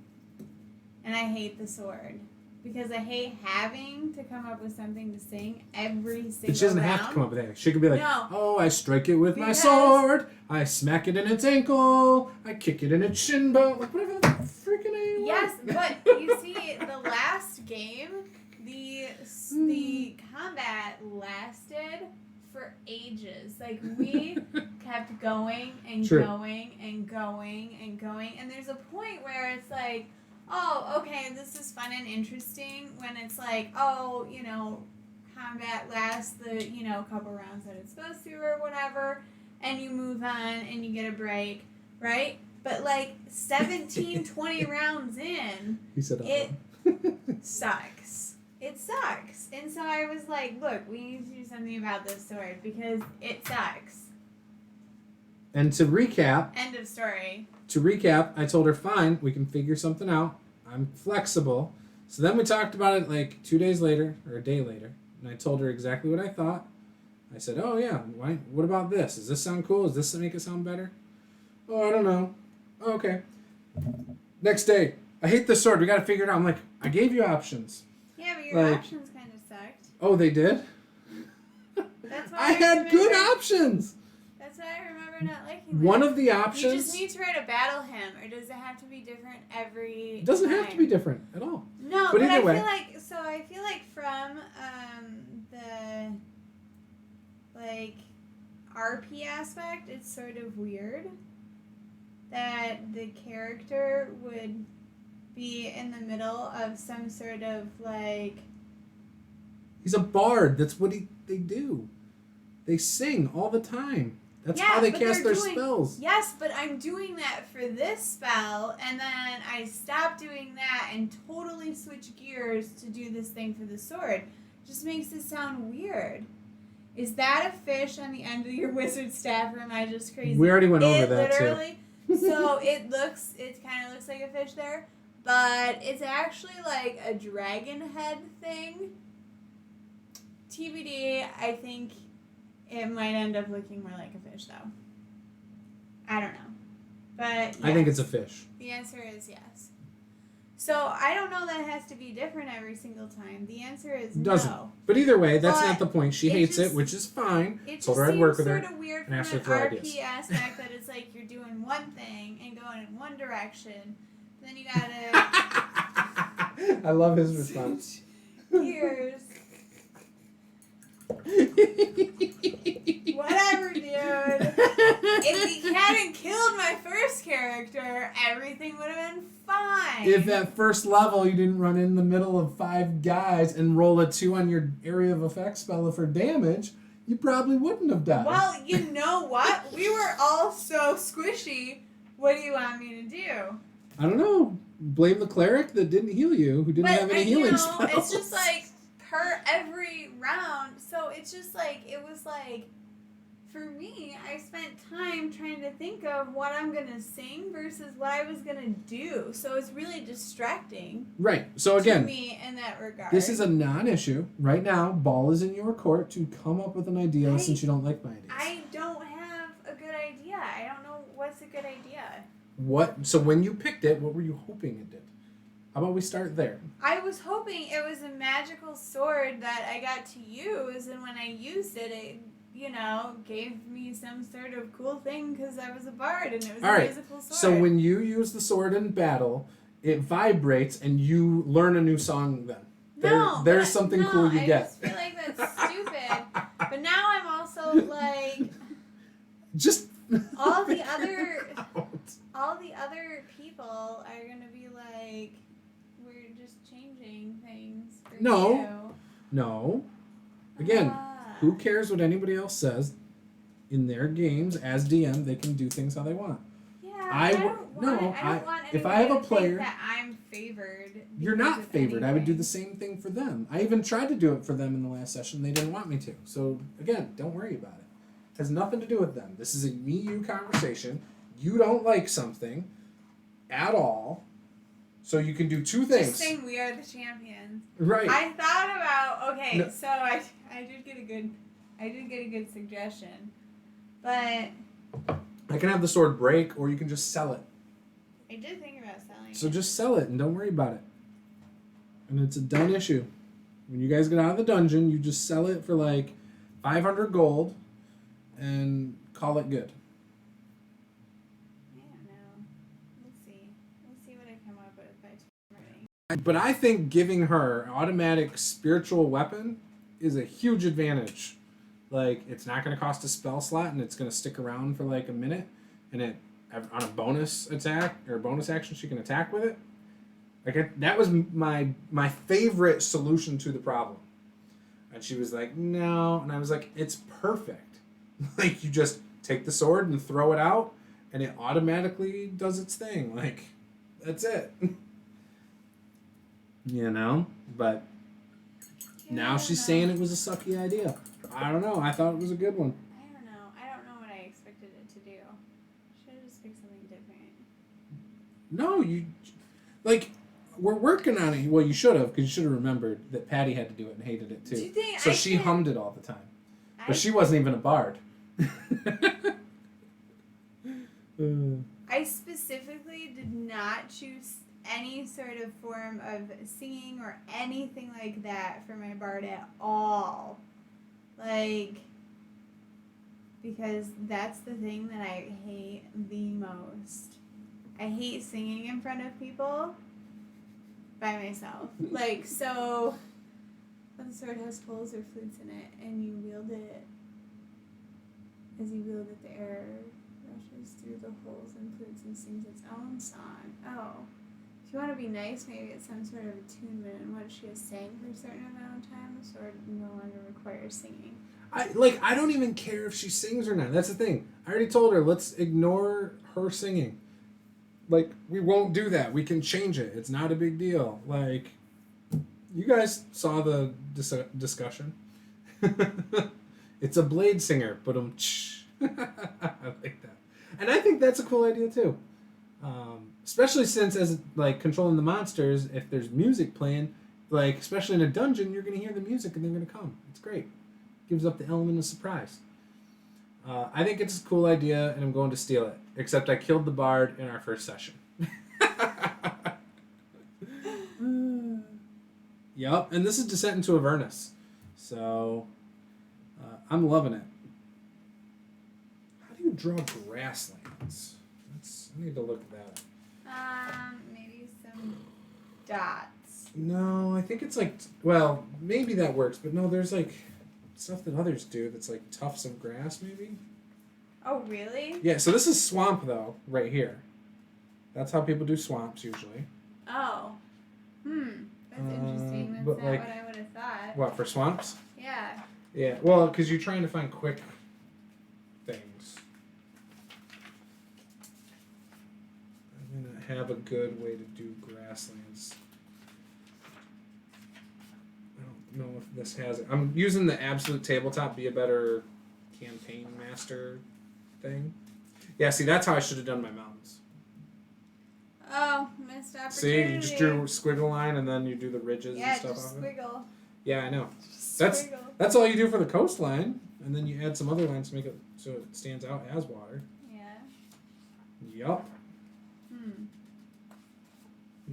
And I hate the sword. Because I hate having to come up with something to sing every single round. She doesn't have to come up with anything. She could be like, no, oh, I strike it with my sword. I smack it in its ankle. I kick it in its shin bone. Like, whatever the freaking name. Yes, but you see, the last game, the combat lasted for ages. Like, we kept going and going and going and going. And there's a point where it's like, oh, okay, this is fun and interesting when it's like, oh, combat lasts the, couple rounds that it's supposed to or whatever, and you move on and you get a break, right? But like 17, 20 rounds in, he said, it sucks. It sucks. And so I was like, look, we need to do something about this sword because it sucks. And to recap. End of story. To recap, I told her, fine, we can figure something out. I'm flexible. So then we talked about it like 2 days later, or a day later, and I told her exactly what I thought. I said, oh yeah, what about this? Does this sound cool? Does this make it sound better? Oh, I don't know. Oh, okay. Next day, I hate this sword. We got to figure it out. I'm like, I gave you options. Yeah, but your options kind of sucked. Oh, they did? That's why I had good options. That's why I remember not liking that. One of the options... You just need to write a battle hymn, or does it have to be different every It doesn't time? have to be different at all. No, but either way. I feel like from the RP aspect, it's sort of weird that the character would be in the middle of some sort of He's a bard. That's what they do. They sing all the time. That's how they cast their spells. Yes, but I'm doing that for this spell, and then I stop doing that and totally switch gears to do this thing for the sword. It just makes it sound weird. Is that a fish on the end of your wizard staff, or am I just crazy? We already went over that literally, so it kind of looks like a fish there, but it's actually like a dragon head thing. TBD, I think it might end up looking more like a fish, though. I don't know. But yes, I think it's a fish. the answer is yes. So I don't know that it has to be different every single time. The answer is Doesn't. no. But either way, that's But not the point. She it hates just- it, which is fine. It Told just her I'd work seems with her sort of weird and from asked her an for RP ideas. aspect that it's like you're doing one thing and going in one direction. Then you gotta I love his response. gears. Whatever, dude. If he hadn't killed my first character, everything would have been fine. If at first level you didn't run in the middle of 5 guys and roll a 2 on your area of effect spell for damage, you probably wouldn't have died. Well, you know what? We were all so squishy. What do you want me to do? I don't know. Blame the cleric that didn't heal you, who didn't have any healing spells. It's just like per every round. So it's just like, it was like, for me, I spent time trying to think of what I'm going to sing versus what I was going to do. So it's really distracting. Right. So To again, me in that regard. this is a non-issue. Right now, ball is in your court to come up with an idea since you don't like my ideas. I don't have a good idea. I don't know what's a good idea. What? So when you picked it, what were you hoping it did? How about we start there? I was hoping it was a magical sword that I got to use, and when I used it, it gave me some sort of cool thing because I was a bard and it was a musical sword. So when you use the sword in battle, it vibrates and you learn a new song then. There's something cool you get. I just feel like that's stupid. But now I'm also like, just all the other people are gonna be like, we're just changing things for you. No. Again, who cares what anybody else says? In their games, as DM, they can do things how they want. Yeah, I don't want if I have a anybody to player, think that I'm favored. You're not favored. I would do anything. the same thing for them. I even tried to do it for them in the last session. They didn't want me to. So again, don't worry about it. It has nothing to do with them. This is a me-you conversation. You don't like something at all, so you can do 2 things. Just saying we are the champions. Right. I thought about No. so I did get a good suggestion, but I can have the sword break, or you can just sell it. I did think about selling. So just sell it and don't worry about it. And it's a done issue. When you guys get out of the dungeon, you just sell it for like 500 gold and call it good. I don't know. We'll see what I come up with by tomorrow. But I think giving her an automatic spiritual weapon is a huge advantage. Like, it's not going to cost a spell slot, and it's going to stick around for like a minute, and it on a bonus attack or bonus action, she can attack with it. Like, that was my favorite solution to the problem. And she was like, no. And I was like, it's perfect. Like, you just take the sword and throw it out, and it automatically does its thing. Like, that's it. But now she's saying it was a sucky idea. I don't know. I thought it was a good one. I don't know what I expected it to do. Should have just picked something different. No, we're working on it. Well, you should have, because you should have remembered that Patty had to do it and hated it too. Do you think so she hummed it all the time. But she wasn't even a bard. I specifically did not choose any sort of form of singing or anything like that for my bard at all. Like, because that's the thing that I hate the most. I hate singing in front of people by myself. Like, so when the sword has holes or flutes in it and you wield it, as you wield it, the air rushes through the holes and flutes and sings its own song. Oh. If you want to be nice, maybe it's some sort of attunement in what she has sang for a certain amount of time. The sword no longer requires singing. I don't even care if she sings or not. That's the thing. I already told her, let's ignore her singing. Like, we won't do that. We can change it. It's not a big deal. Like, you guys saw the discussion. It's a blade singer, but I like that. And I think that's a cool idea too. Especially since as like controlling the monsters, if there's music playing, like especially in a dungeon, you're gonna hear the music and they're gonna come. It's great. Gives up the element of surprise. I think it's a cool idea, and I'm going to steal it. Except I killed the bard in our first session. Yup, and this is Descent into Avernus. So, I'm loving it. How do you draw grasslands? I need to look at that. Maybe some dots. No, I think it's like, well, maybe that works, but no, there's like stuff that others do that's like tufts of grass, maybe. Oh, really? Yeah, so this is swamp, though, right here. That's how people do swamps, usually. Oh. That's interesting. That's but not like, what I would have thought. What, for swamps? Yeah. Yeah, well, because you're trying to find quick things. I'm going to have a good way to do grasslands. I don't know if this has it. I'm using the absolute tabletop be a better campaign master thing. Yeah, see, that's how I should have done my mountains. Oh, missed opportunity. See, you just drew a squiggle line and then you do the ridges and stuff just on it. squiggle. Yeah, I know. Just squiggle. That's all you do for the coastline, and then you add some other lines to make it so it stands out as water. Yeah. Yup. You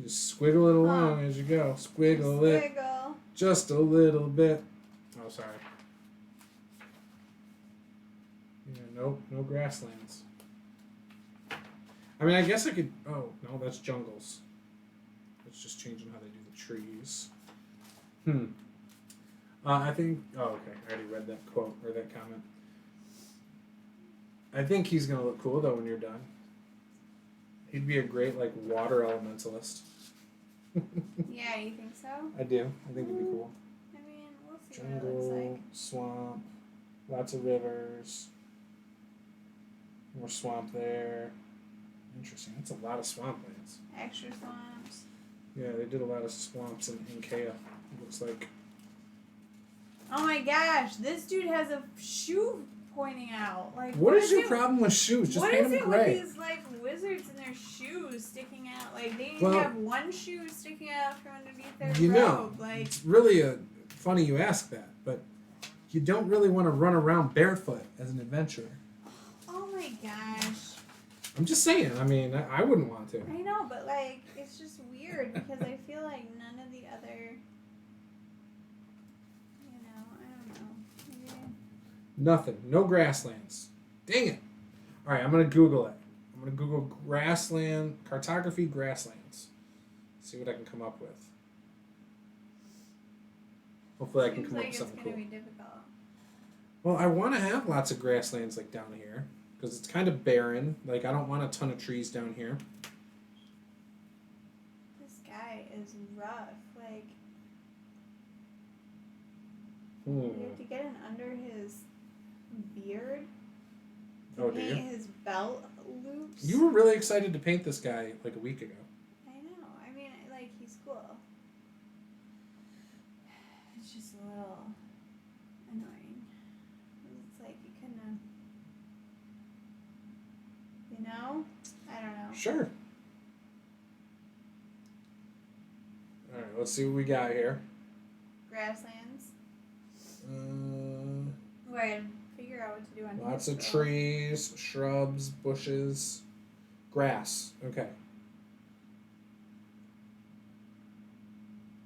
just squiggle it along as you go. Squiggle it. Just a little bit. Oh, sorry. Yeah, nope, no grasslands. I mean, I guess I could... Oh, no, that's jungles. It's just changing how they do the trees. I think... Oh, okay. I already read that quote, or that comment. I think he's going to look cool, though, when you're done. He'd be a great, like, water elementalist. Yeah, you think so? I do. I think it'd be cool. I mean, we'll see Jungle, what it looks like. swamp, lots of rivers. More swamp there. Interesting. That's a lot of swamplands. Extra swamps. Yeah, they did a lot of swamps in Kea. It looks like. Oh my gosh, this dude has a shoe pointing out. Like, what is your problem with shoes? Just paint them gray. What is it with these like wizards and their shoes sticking out? Like they even have one shoe sticking out from underneath their robe. Like it's really funny you ask that, but you don't really want to run around barefoot as an adventurer. Oh my gosh. I'm just saying. I mean, I wouldn't want to. I know, but like it's just weird because I feel like none of the other. I don't know. Maybe. Nothing. No grasslands. Dang it. All right, I'm going to Google it. I'm going to Google grassland, cartography grasslands. See what I can come up with. Hopefully I can come up with something cool. Seems like it's going to be difficult. Well, I want to have lots of grasslands like down here because it's kind of barren. Like, I don't want a ton of trees down here. This guy is rough. Like, you have to get in under his beard. Oh, do you? Paint his belt loops. You were really excited to paint this guy like a week ago. I know. I mean, like, he's cool. It's just a little annoying. It's like you couldn't have, you know? I don't know. Sure. All right, let's see what we got here. Grasslands. Wait, figure out what to do on Lots his of scroll. trees, shrubs, bushes, grass. Okay.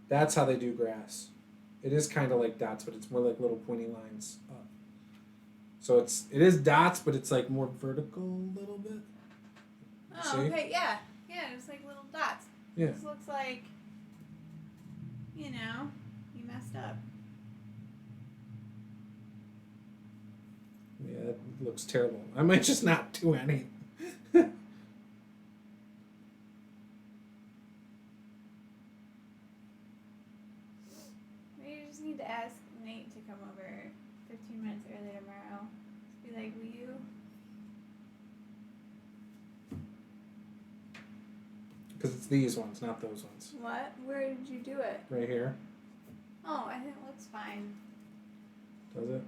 That's how they do grass. It is kind of like dots, but it's more like little pointy lines up. So it is dots, but it's like more vertical a little bit. Oh, See? okay, yeah. Yeah, it's like little dots. Yeah. This looks like, you messed up. Yeah, that looks terrible. I might just not do any. Maybe you just need to ask Nate to come over 15 minutes early tomorrow. Just be like, will you? Because it's these ones, not those ones. What? Where did you do it? Right here. Oh, I think it looks fine. Does it?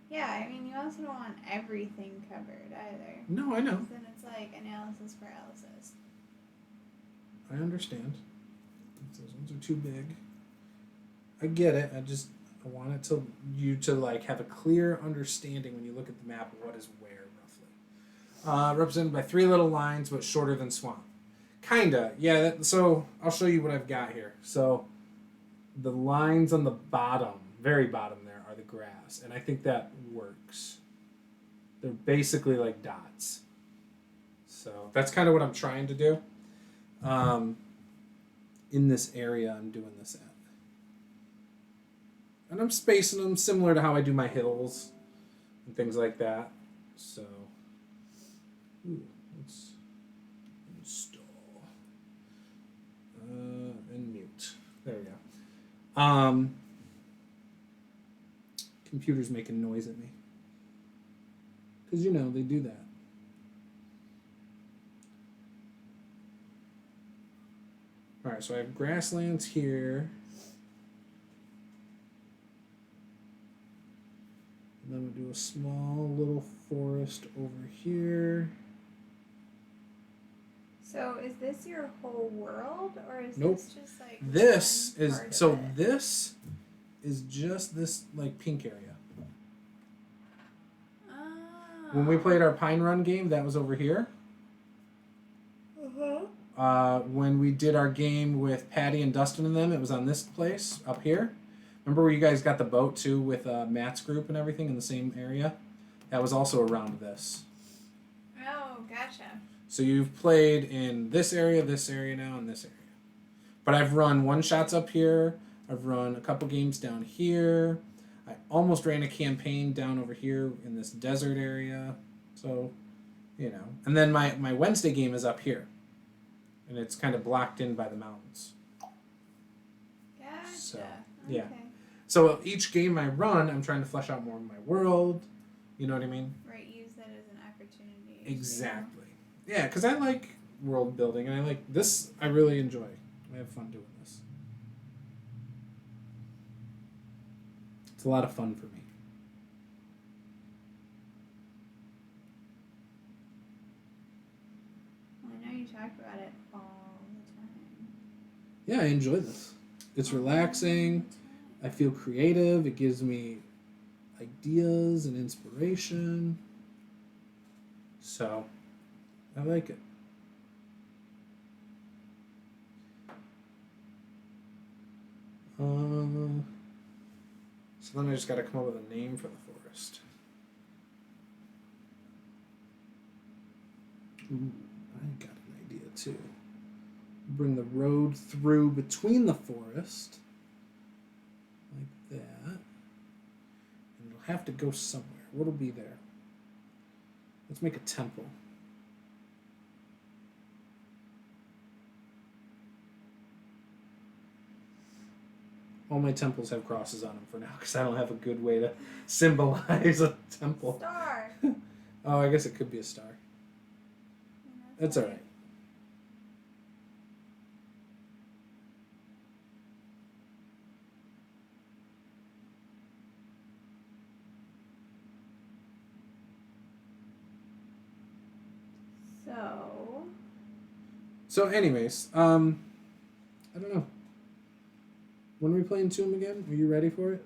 Yeah, I mean, you also don't want everything covered either. No, I know. 'Cause then it's like analysis paralysis. I understand. Those ones are too big. I get it. I want it you to like have a clear understanding when you look at the map of what is where roughly. Represented by 3 little lines, but shorter than swamp. Kinda, yeah. So I'll show you what I've got here. So the lines on the bottom, very bottom there, are the grass, and I think that works. They're basically like dots. So that's kind of what I'm trying to do. In this area, I'm doing this at. And I'm spacing them similar to how I do my hills and things like that. So, let's install and mute. There we go. Computer's making noise at me. Because, they do that. Alright, so I have grasslands here. And then we'll do a small little forest over here. So is this your whole world, or is Nope. this just like This one is part of so it? this is just this like pink area. Oh. When we played our Pine Run game, that was over here. When we did our game with Patty and Dustin and them, it was on this place up here. Remember where you guys got the boat too with Matt's group and everything in the same area? That was also around this. Oh, gotcha. So you've played in this area now, and this area. But I've run one-shots up here. I've run a couple games down here. I almost ran a campaign down over here in this desert area. So, And then my Wednesday game is up here. And it's kind of blocked in by the mountains. Gotcha. So, yeah. Okay. So each game I run, I'm trying to flesh out more of my world. You know what I mean? Right, use that as an opportunity. Exactly. Yeah, because I like world building, and I like this. I really enjoy. I have fun doing this. It's a lot of fun for me. Well, I know you talk about it all the time. Yeah, I enjoy this. It's relaxing. I feel creative. It gives me ideas and inspiration. So, I like it. So then I just got to come up with a name for the forest. Ooh, I got an idea too. Bring the road through between the forest. Like that. And it'll have to go somewhere. What'll be there? Let's make a temple. All my temples have crosses on them for now because I don't have a good way to symbolize a temple. Star. Oh, I guess it could be a star. That's all right. So anyways, I don't know. When are we playing Tomb again? Are you ready for it?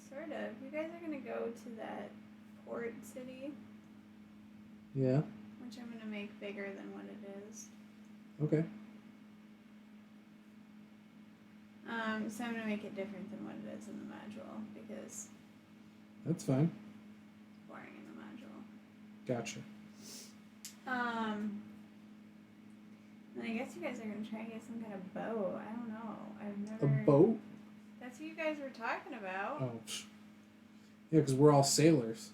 Sort of. You guys are gonna go to that port city. Yeah. Which I'm gonna make bigger than what it is. Okay. So I'm gonna make it different than what it is in the module because That's fine. it's boring in the module. Gotcha. And I guess you guys are gonna try and get some kind of boat. I don't know. I've never. A boat? That's what you guys were talking about. Oh. Yeah, because we're all sailors.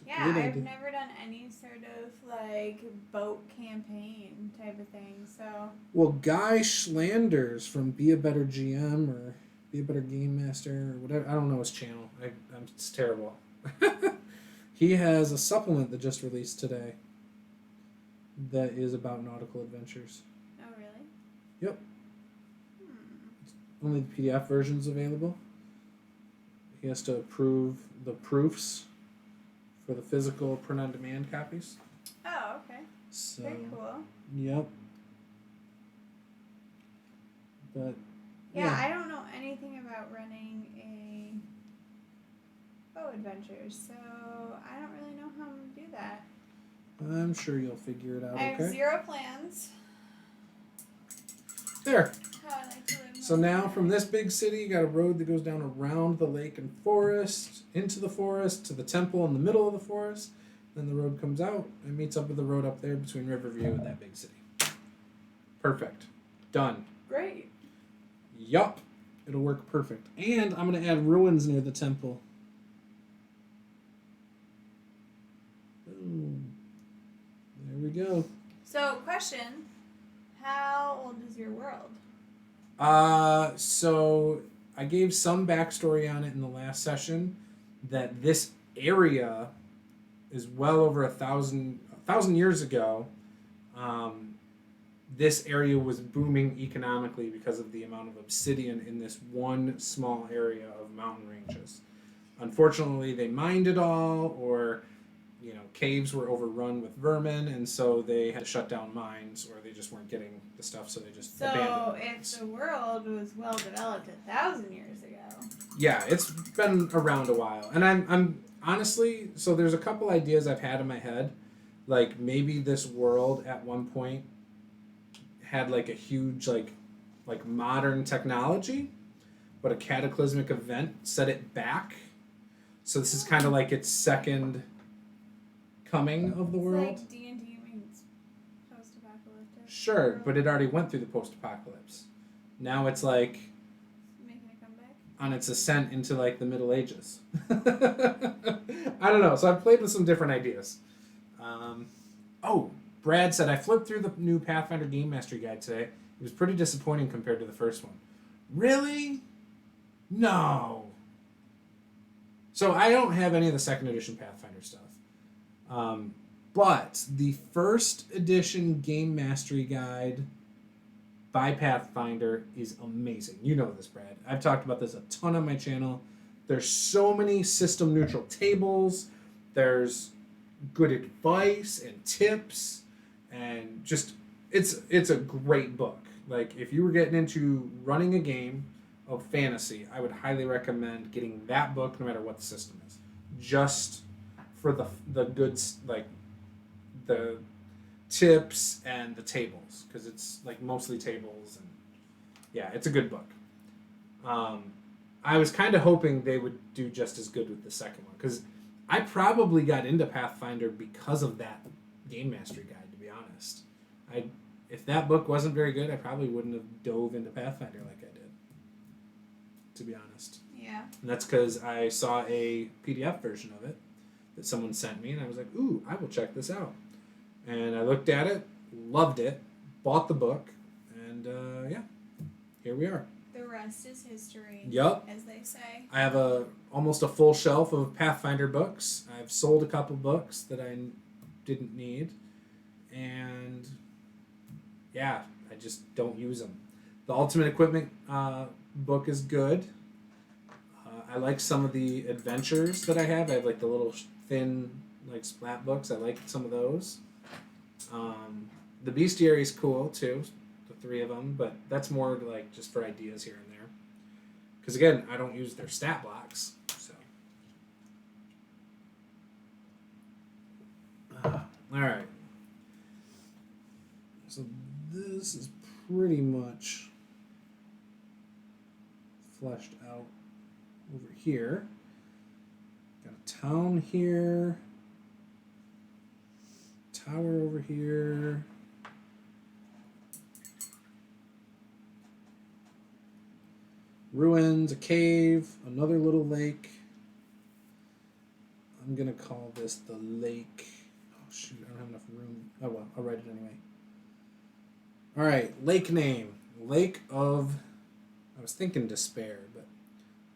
Yeah, I've never done any sort of like boat campaign type of thing. So. Well, Guy Schlanders from Be a Better GM or Be a Better Game Master or whatever. I don't know his channel. It's terrible. He has a supplement that just released today that is about nautical adventures. Oh, really? Yep. Only the PDF version's available. He has to approve the proofs for the physical print-on-demand copies. Oh, okay. So, Very cool. yep. But Yeah, I don't know anything about running a bow adventure, so I don't really know how I'm going to do that. I'm sure you'll figure it out. I have zero plans. There. How I like to live. So now from this big city, you got a road that goes down around the lake and forest, into the forest, to the temple in the middle of the forest. Then the road comes out and meets up with the road up there between Riverview and that big city. Perfect. Done. Great. Yup. It'll work perfect. And I'm going to add ruins near the temple. Boom. There we go. So, question. How old is your world? So I gave some backstory on it in the last session, that this area is well over 1,000 years ago. This area was booming economically because of the amount of obsidian in this one small area of mountain ranges. Unfortunately, they mined it all, or caves were overrun with vermin, and so they had to shut down mines, or they just weren't getting the stuff, so they just abandoned So, the mines. if the world was well developed 1,000 years ago. Yeah, it's been around a while, and I'm honestly, so there's a couple ideas I've had in my head, like maybe this world at one point had like a huge like modern technology, but a cataclysmic event set it back. So this is kind of like its second coming of the world. It's like D&D means post-apocalyptic. Sure, world. but it already went through the post-apocalypse. Now it's like Making a comeback? on its ascent into like the Middle Ages. I don't know. So I've played with some different ideas. Brad said, I flipped through the new Pathfinder Game Mastery Guide today. It was pretty disappointing compared to the first one. Really? No. So I don't have any of the second edition Pathfinder stuff. But the first edition Game Mastery Guide by Pathfinder is amazing. You know this, Brad. I've talked about this a ton on my channel. There's so many system neutral tables. There's good advice and tips, and just it's a great book. Like if you were getting into running a game of fantasy, I would highly recommend getting that book no matter what the system is. Just for the goods, like the tips and the tables, because it's like mostly tables, and yeah, it's a good book. I was kind of hoping they would do just as good with the second one, because I probably got into Pathfinder because of that Game Mastery Guide, to be honest. If that book wasn't very good, I probably wouldn't have dove into Pathfinder like I did, to be honest. Yeah. And that's because I saw a PDF version of it that someone sent me, and I was like, ooh, I will check this out. And I looked at it, loved it, bought the book, and yeah, here we are. The rest is history. Yup. As they say. I have almost a full shelf of Pathfinder books. I've sold a couple books that I didn't need, and yeah, I just don't use them. The Ultimate Equipment book is good. I like some of the adventures that I have. I have like the little thin like splat books. I like some of those. The Bestiary is cool too, the 3 of them, but that's more like just for ideas here and there. Because again, I don't use their stat blocks. So, all right. So this is pretty much fleshed out over here. Got a town here. Tower over here. Ruins, a cave, another little lake. I'm going to call this the lake. Oh, shoot, I don't have enough room. Oh, well, I'll write it anyway. All right, lake name. Lake of, I was thinking despair, but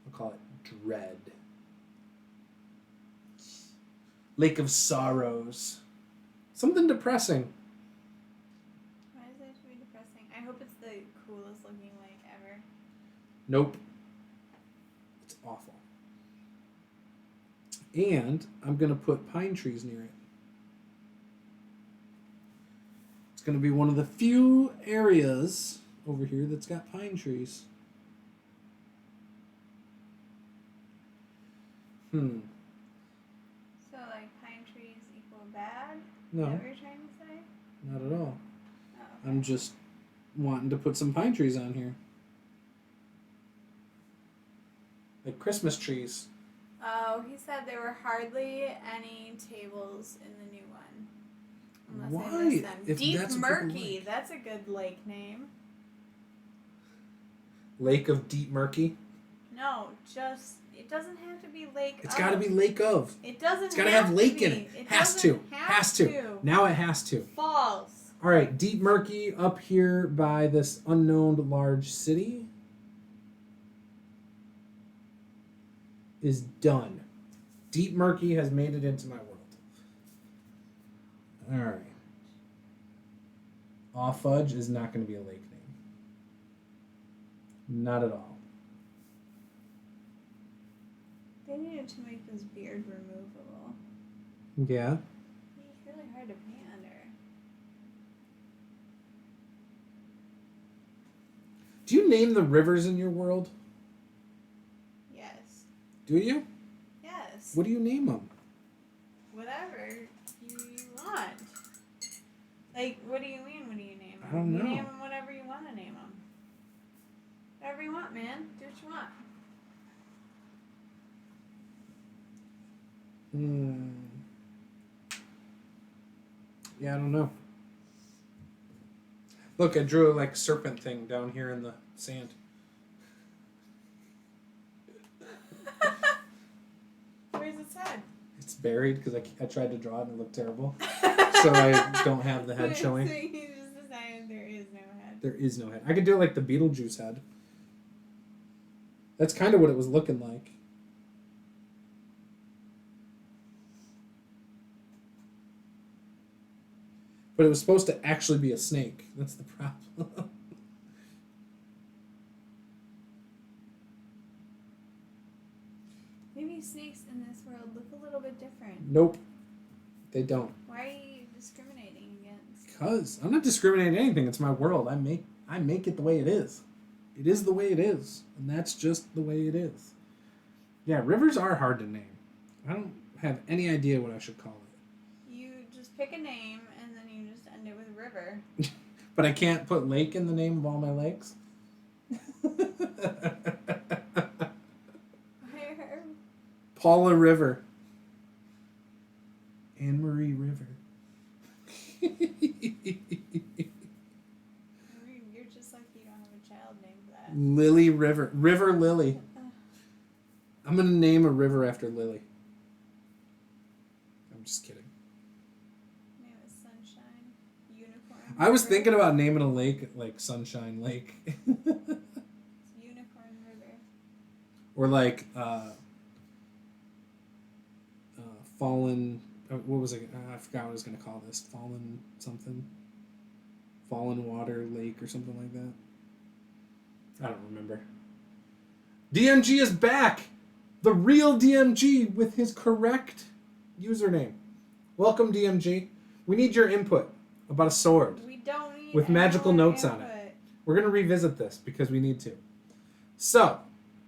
I'll call it dread. Lake of sorrows. Something depressing. Why does it have to be depressing? I hope it's the coolest looking lake ever. Nope. It's awful. And I'm going to put pine trees near it. It's going to be one of the few areas over here that's got pine trees. So, like, pine trees equal bad? No. Is that what you're trying to say? Not at all. Oh, okay. I'm just wanting to put some pine trees on here. Like Christmas trees. Oh, he said there were hardly any tables in the new one. Unless I Why? missed them. If Deep that's what people Murky. like. That's a good lake name. Lake of Deep Murky. No, just it doesn't have to be lake. It's got to be Lake of. It doesn't. It's got to have lake to in be. it. It Has doesn't to. have Has to. Now it has to. False. All right, Deep Murky up here by this unknown large city is done. Deep Murky has made it into my world. All right. Aw Fudge is not going to be a lake name. Not at all. They needed to make this beard removable. Yeah. It's really hard to paint under. Do you name the rivers in your world? Yes. Do you? Yes. What do you name them? Whatever you want. Like, what do you mean? What do you name them? I don't know. You name them whatever you want to name them. Whatever you want, man. Do what you want. Yeah, I don't know. Look, I drew a like serpent thing down here in the sand. Where's its head? It's buried because I tried to draw it and it looked terrible. So I don't have the head showing. So you just decided there is no head. There is no head. I could do it like the Beetlejuice head. That's kind of what it was looking like. But it was supposed to actually be a snake. That's the problem. Maybe snakes in this world look a little bit different. Nope. They don't. Why are you discriminating against? Because I'm not discriminating anything. It's my world. I make it the way it is. It is the way it is. And that's just the way it is. Yeah, rivers are hard to name. I don't have any idea what I should call it. You just pick a name and then you just end it with river. But I can't put lake in the name of all my lakes? Paula River. Anne Marie River. You're just lucky you don't have a child named that. Lily River. River Lily. I'm going to name a river after Lily. I'm just kidding. Name it Sunshine. Unicorn. I was River. thinking about naming a lake like Sunshine Lake. It's Unicorn River. Or like Fallen... what was it? I forgot what I was going to call this. Fallen something. Fallen Water Lake or something like that. I don't remember. DMG is back! The real DMG with his correct username. Welcome, DMG. We need your input about a sword. We don't need with magical more notes on input. it. We're going to revisit this because we need to. So,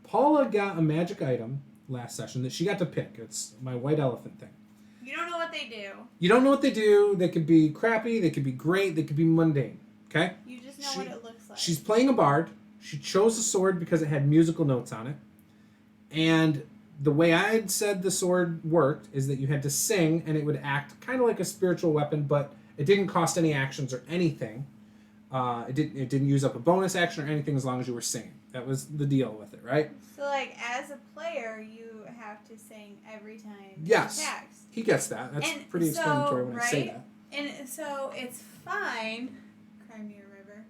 Paula got a magic item last session that she got to pick. It's my white elephant thing. You don't know what they do. You don't know what they do. They could be crappy. They could be great. They could be mundane. Okay? You just know what it looks like. She's playing a bard. She chose a sword because it had musical notes on it. And the way I had said the sword worked is that you had to sing and it would act kind of like a spiritual weapon, but it didn't cost any actions or anything. It didn't use up a bonus action or anything as long as you were singing. That was the deal with it, right? So, like, as a player, you have to sing every time Yes. he attacks. He gets that. That's pretty explanatory when I say that. And so it's fine. Cry me a river.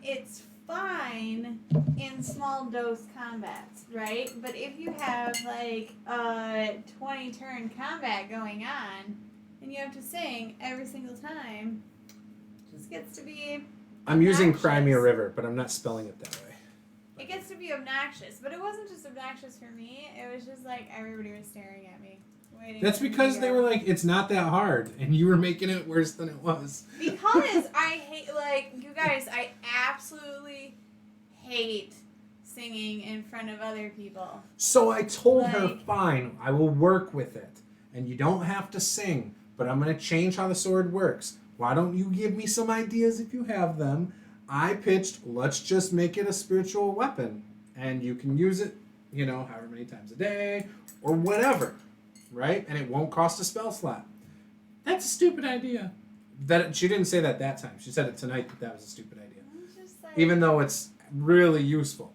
It's fine in small dose combats, right? But if you have like a 20 turn combat going on and you have to sing every single time, it just gets to be I'm using obnoxious. Cry Me a River, but I'm not spelling it that way. It gets to be obnoxious, but it wasn't just obnoxious for me. It was just like everybody was staring at me. That's because they were like, it's not that hard, and you were making it worse than it was. Because I hate, like, you guys, I absolutely hate singing in front of other people. So I told her, fine, I will work with it, and you don't have to sing, but I'm going to change how the sword works. Why don't you give me some ideas if you have them? I pitched, let's just make it a spiritual weapon, and you can use it, however many times a day, or whatever. Right? And it won't cost a spell slot. That's a stupid idea. She didn't say that time. She said it tonight that was a stupid idea. Even though it's really useful.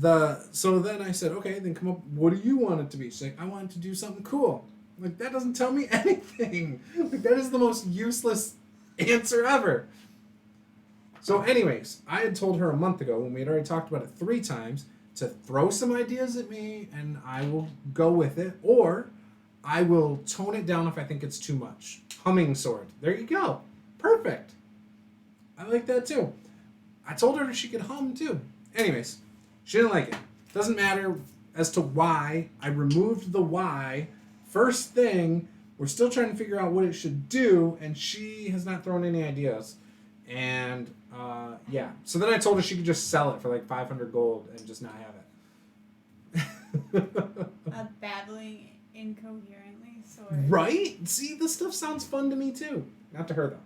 So then I said, okay, then come up, what do you want it to be? She's like, I want it to do something cool. I'm like, that doesn't tell me anything. Like, that is the most useless answer ever. So anyways, I had told her a month ago, when we had already talked about it 3 times, to throw some ideas at me and I will go with it, or I will tone it down if I think it's too much. Humming sword. There you go. Perfect. I like that too. I told her she could hum too. Anyways, she didn't like it. Doesn't matter as to why. I removed the why. First thing, we're still trying to figure out what it should do, and she has not thrown any ideas. And, yeah. So then I told her she could just sell it for like 500 gold and just not have it. A babbling incoherently sword. Right? See, this stuff sounds fun to me too. Not to her though.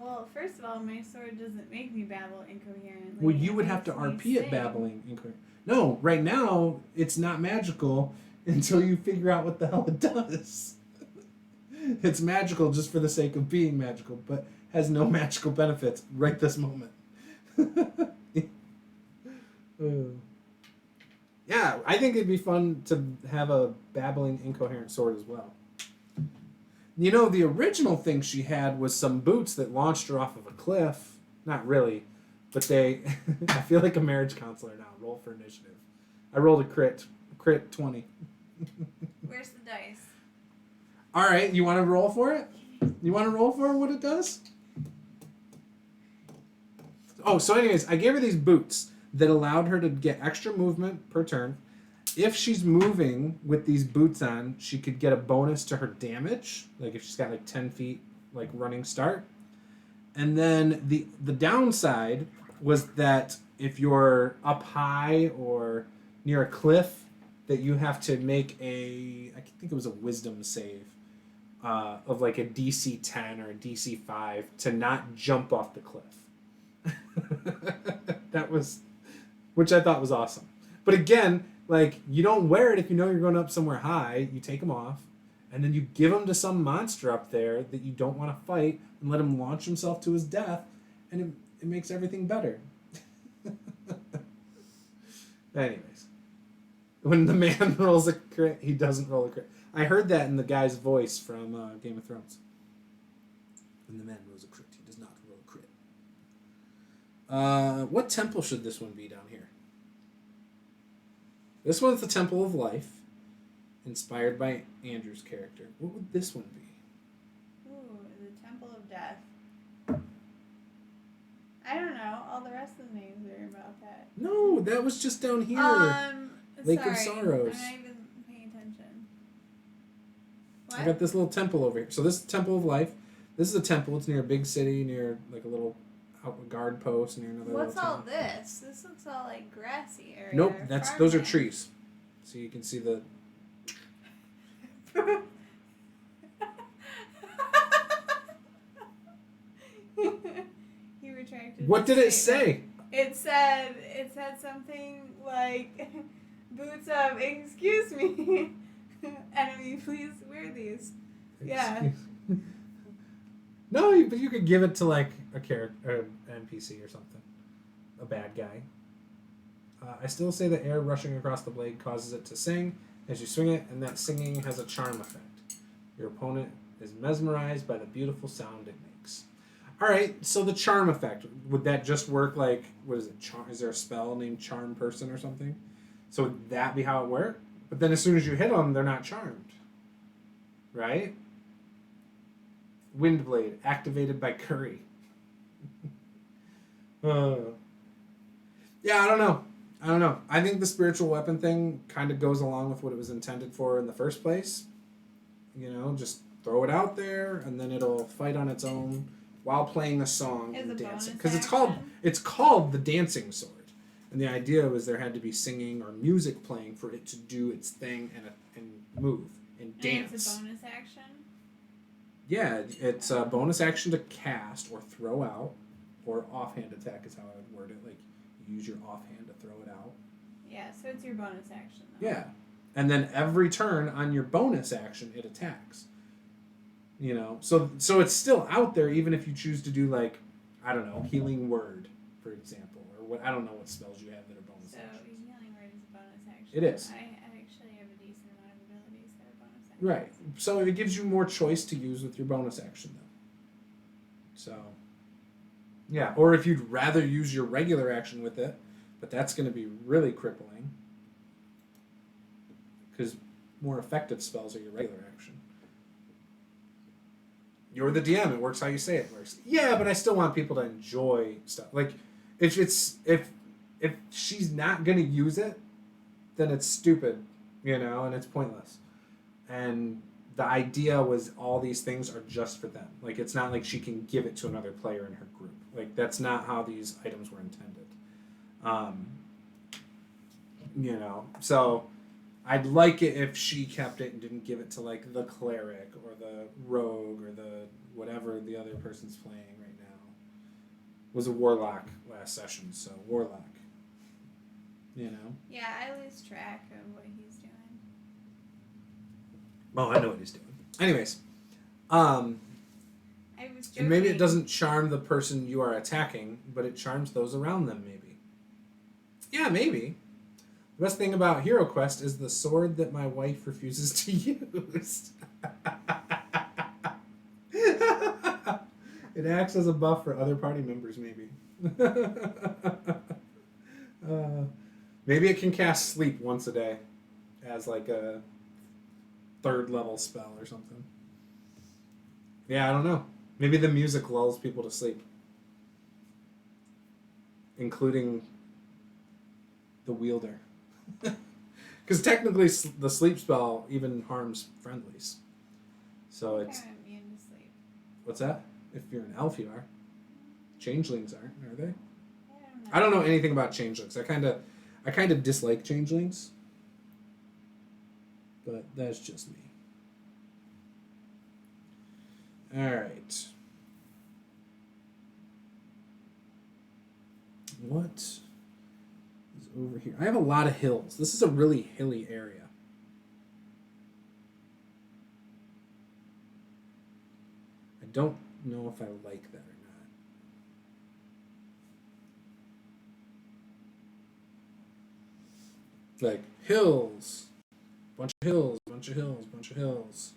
Well, first of all, my sword doesn't make me babble incoherently. Well, you would have to RP it babbling incoherently. No, right now it's not magical until you figure out what the hell it does. It's magical just for the sake of being magical, but has no magical benefits right this moment. Yeah, I think it'd be fun to have a babbling, incoherent sword as well. The original thing she had was some boots that launched her off of a cliff. Not really, but they... I feel like a marriage counselor now. Roll for initiative. I rolled a crit 20. Where's the dice? All right, you want to roll for it? You want to roll for what it does? Oh, so anyways, I gave her these boots that allowed her to get extra movement per turn. If she's moving with these boots on, she could get a bonus to her damage, like if she's got like 10 feet like running start. And then the downside was that if you're up high or near a cliff, that you have to make I think it was a wisdom save of like a DC 10 or a DC 5 to not jump off the cliff. That was... which I thought was awesome. But again, like, you don't wear it if you know you're going up somewhere high. You take them off, and then you give them to some monster up there that you don't want to fight and let him launch himself to his death, and it makes everything better. Anyways, when the man rolls a crit, he doesn't roll a crit. I heard that in the guy's voice from Game of Thrones. When the man rolls a crit, he does not roll a crit. What temple should this one be down here? This one's the Temple of Life, inspired by Andrew's character. What would this one be? Ooh, the Temple of Death. I don't know. All the rest of the names are about that. No, that was just down here. Lake of Sorrows. I'm not even paying attention. What? I got this little temple over here. So this is the Temple of Life. This is a temple. It's near a big city, near like a little guard post near another. What's little all town. this? This looks all like grassy area. Nope, those are farmland. trees. So you can see the. He retracted. What did it say? It said something like boots of excuse me. Enemy, please wear these. Yeah. No, but you could give it to like a character, an NPC or something, a bad guy. I still say the air rushing across the blade causes it to sing as you swing it, and that singing has a charm effect. Your opponent is mesmerized by the beautiful sound it makes. All right, so the charm effect, would that just work like, what is it? Is there a spell named Charm Person or something? So would that be how it worked? But then as soon as you hit them, they're not charmed, right? Windblade, activated by Curry. Yeah, I don't know. I think the spiritual weapon thing kind of goes along with what it was intended for in the first place. You know, just throw it out there, and then it'll fight on its own while playing a song As a and dancing. bonus Because action? it's called the dancing sword, and the idea was there had to be singing or music playing for it to do its thing and move and dance. And it's a bonus action? Yeah, it's a bonus action to cast or throw out, or offhand attack is how I would word it. Like, you use your offhand to throw it out. Yeah, so it's your bonus action, though. Yeah. And then every turn on your bonus action, it attacks. You know? So it's still out there, even if you choose to do, like, I don't know, Healing Word, for example. Or what I don't know what spells you have that are bonus So, actions. Healing Word is a bonus action. It is. I actually have a decent amount of abilities that are bonus actions. Right. So it gives you more choice to use with your bonus action, though. So, yeah. Or if you'd rather use your regular action with it, but that's going to be really crippling. Because more effective spells are your regular action. You're the DM. It works how you say it works. Yeah, but I still want people to enjoy stuff. Like, if she's not going to use it, then it's stupid, you know, and it's pointless. And the idea was all these things are just for them. Like, it's not like she can give it to another player in her group. Like, that's not how these items were intended. You know, so I'd like it if she kept it and didn't give it to, like, the cleric or the rogue or the whatever the other person's playing right now. Was a warlock last session, so warlock. You know? Yeah, I lose track of what he's doing. Oh, I know what he's doing. Anyways, I was joking. and maybe it doesn't charm the person you are attacking, but it charms those around them, maybe. Yeah, maybe. The best thing about Hero Quest is the sword that my wife refuses to use. It acts as a buff for other party members, maybe. Maybe it can cast Sleep once a day as like a 3rd level spell or something. Yeah, I don't know. Maybe the music lulls people to sleep. Including the wielder. Because technically the sleep spell even harms friendlies. So it's... I'm immune to sleep. What's that? If you're an elf, you are. Changelings aren't, are they? I don't know. I don't know anything about changelings. I kind of dislike changelings. But that's just me. Alright. What is over here? I have a lot of hills. This is a really hilly area. I don't know if I like that or not. Like, hills. Bunch of hills, bunch of hills, bunch of hills.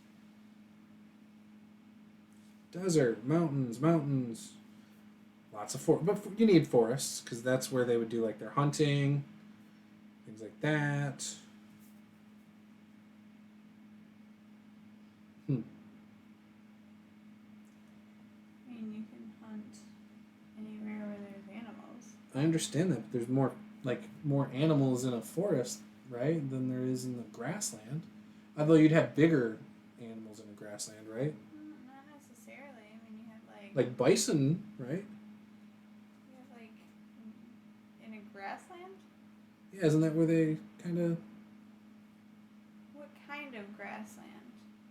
Desert, mountains. Lots of forest. But you need forests, because that's where they would do, like, their hunting. Things like that. I mean, you can hunt anywhere where there's animals. I understand that, but there's more animals in a forest, right, than there is in the grassland. Although you'd have bigger animals in a grassland, right? Not necessarily. I mean, you have Like bison, right? You have in a grassland. Yeah, isn't that where they kind of... What kind of grassland?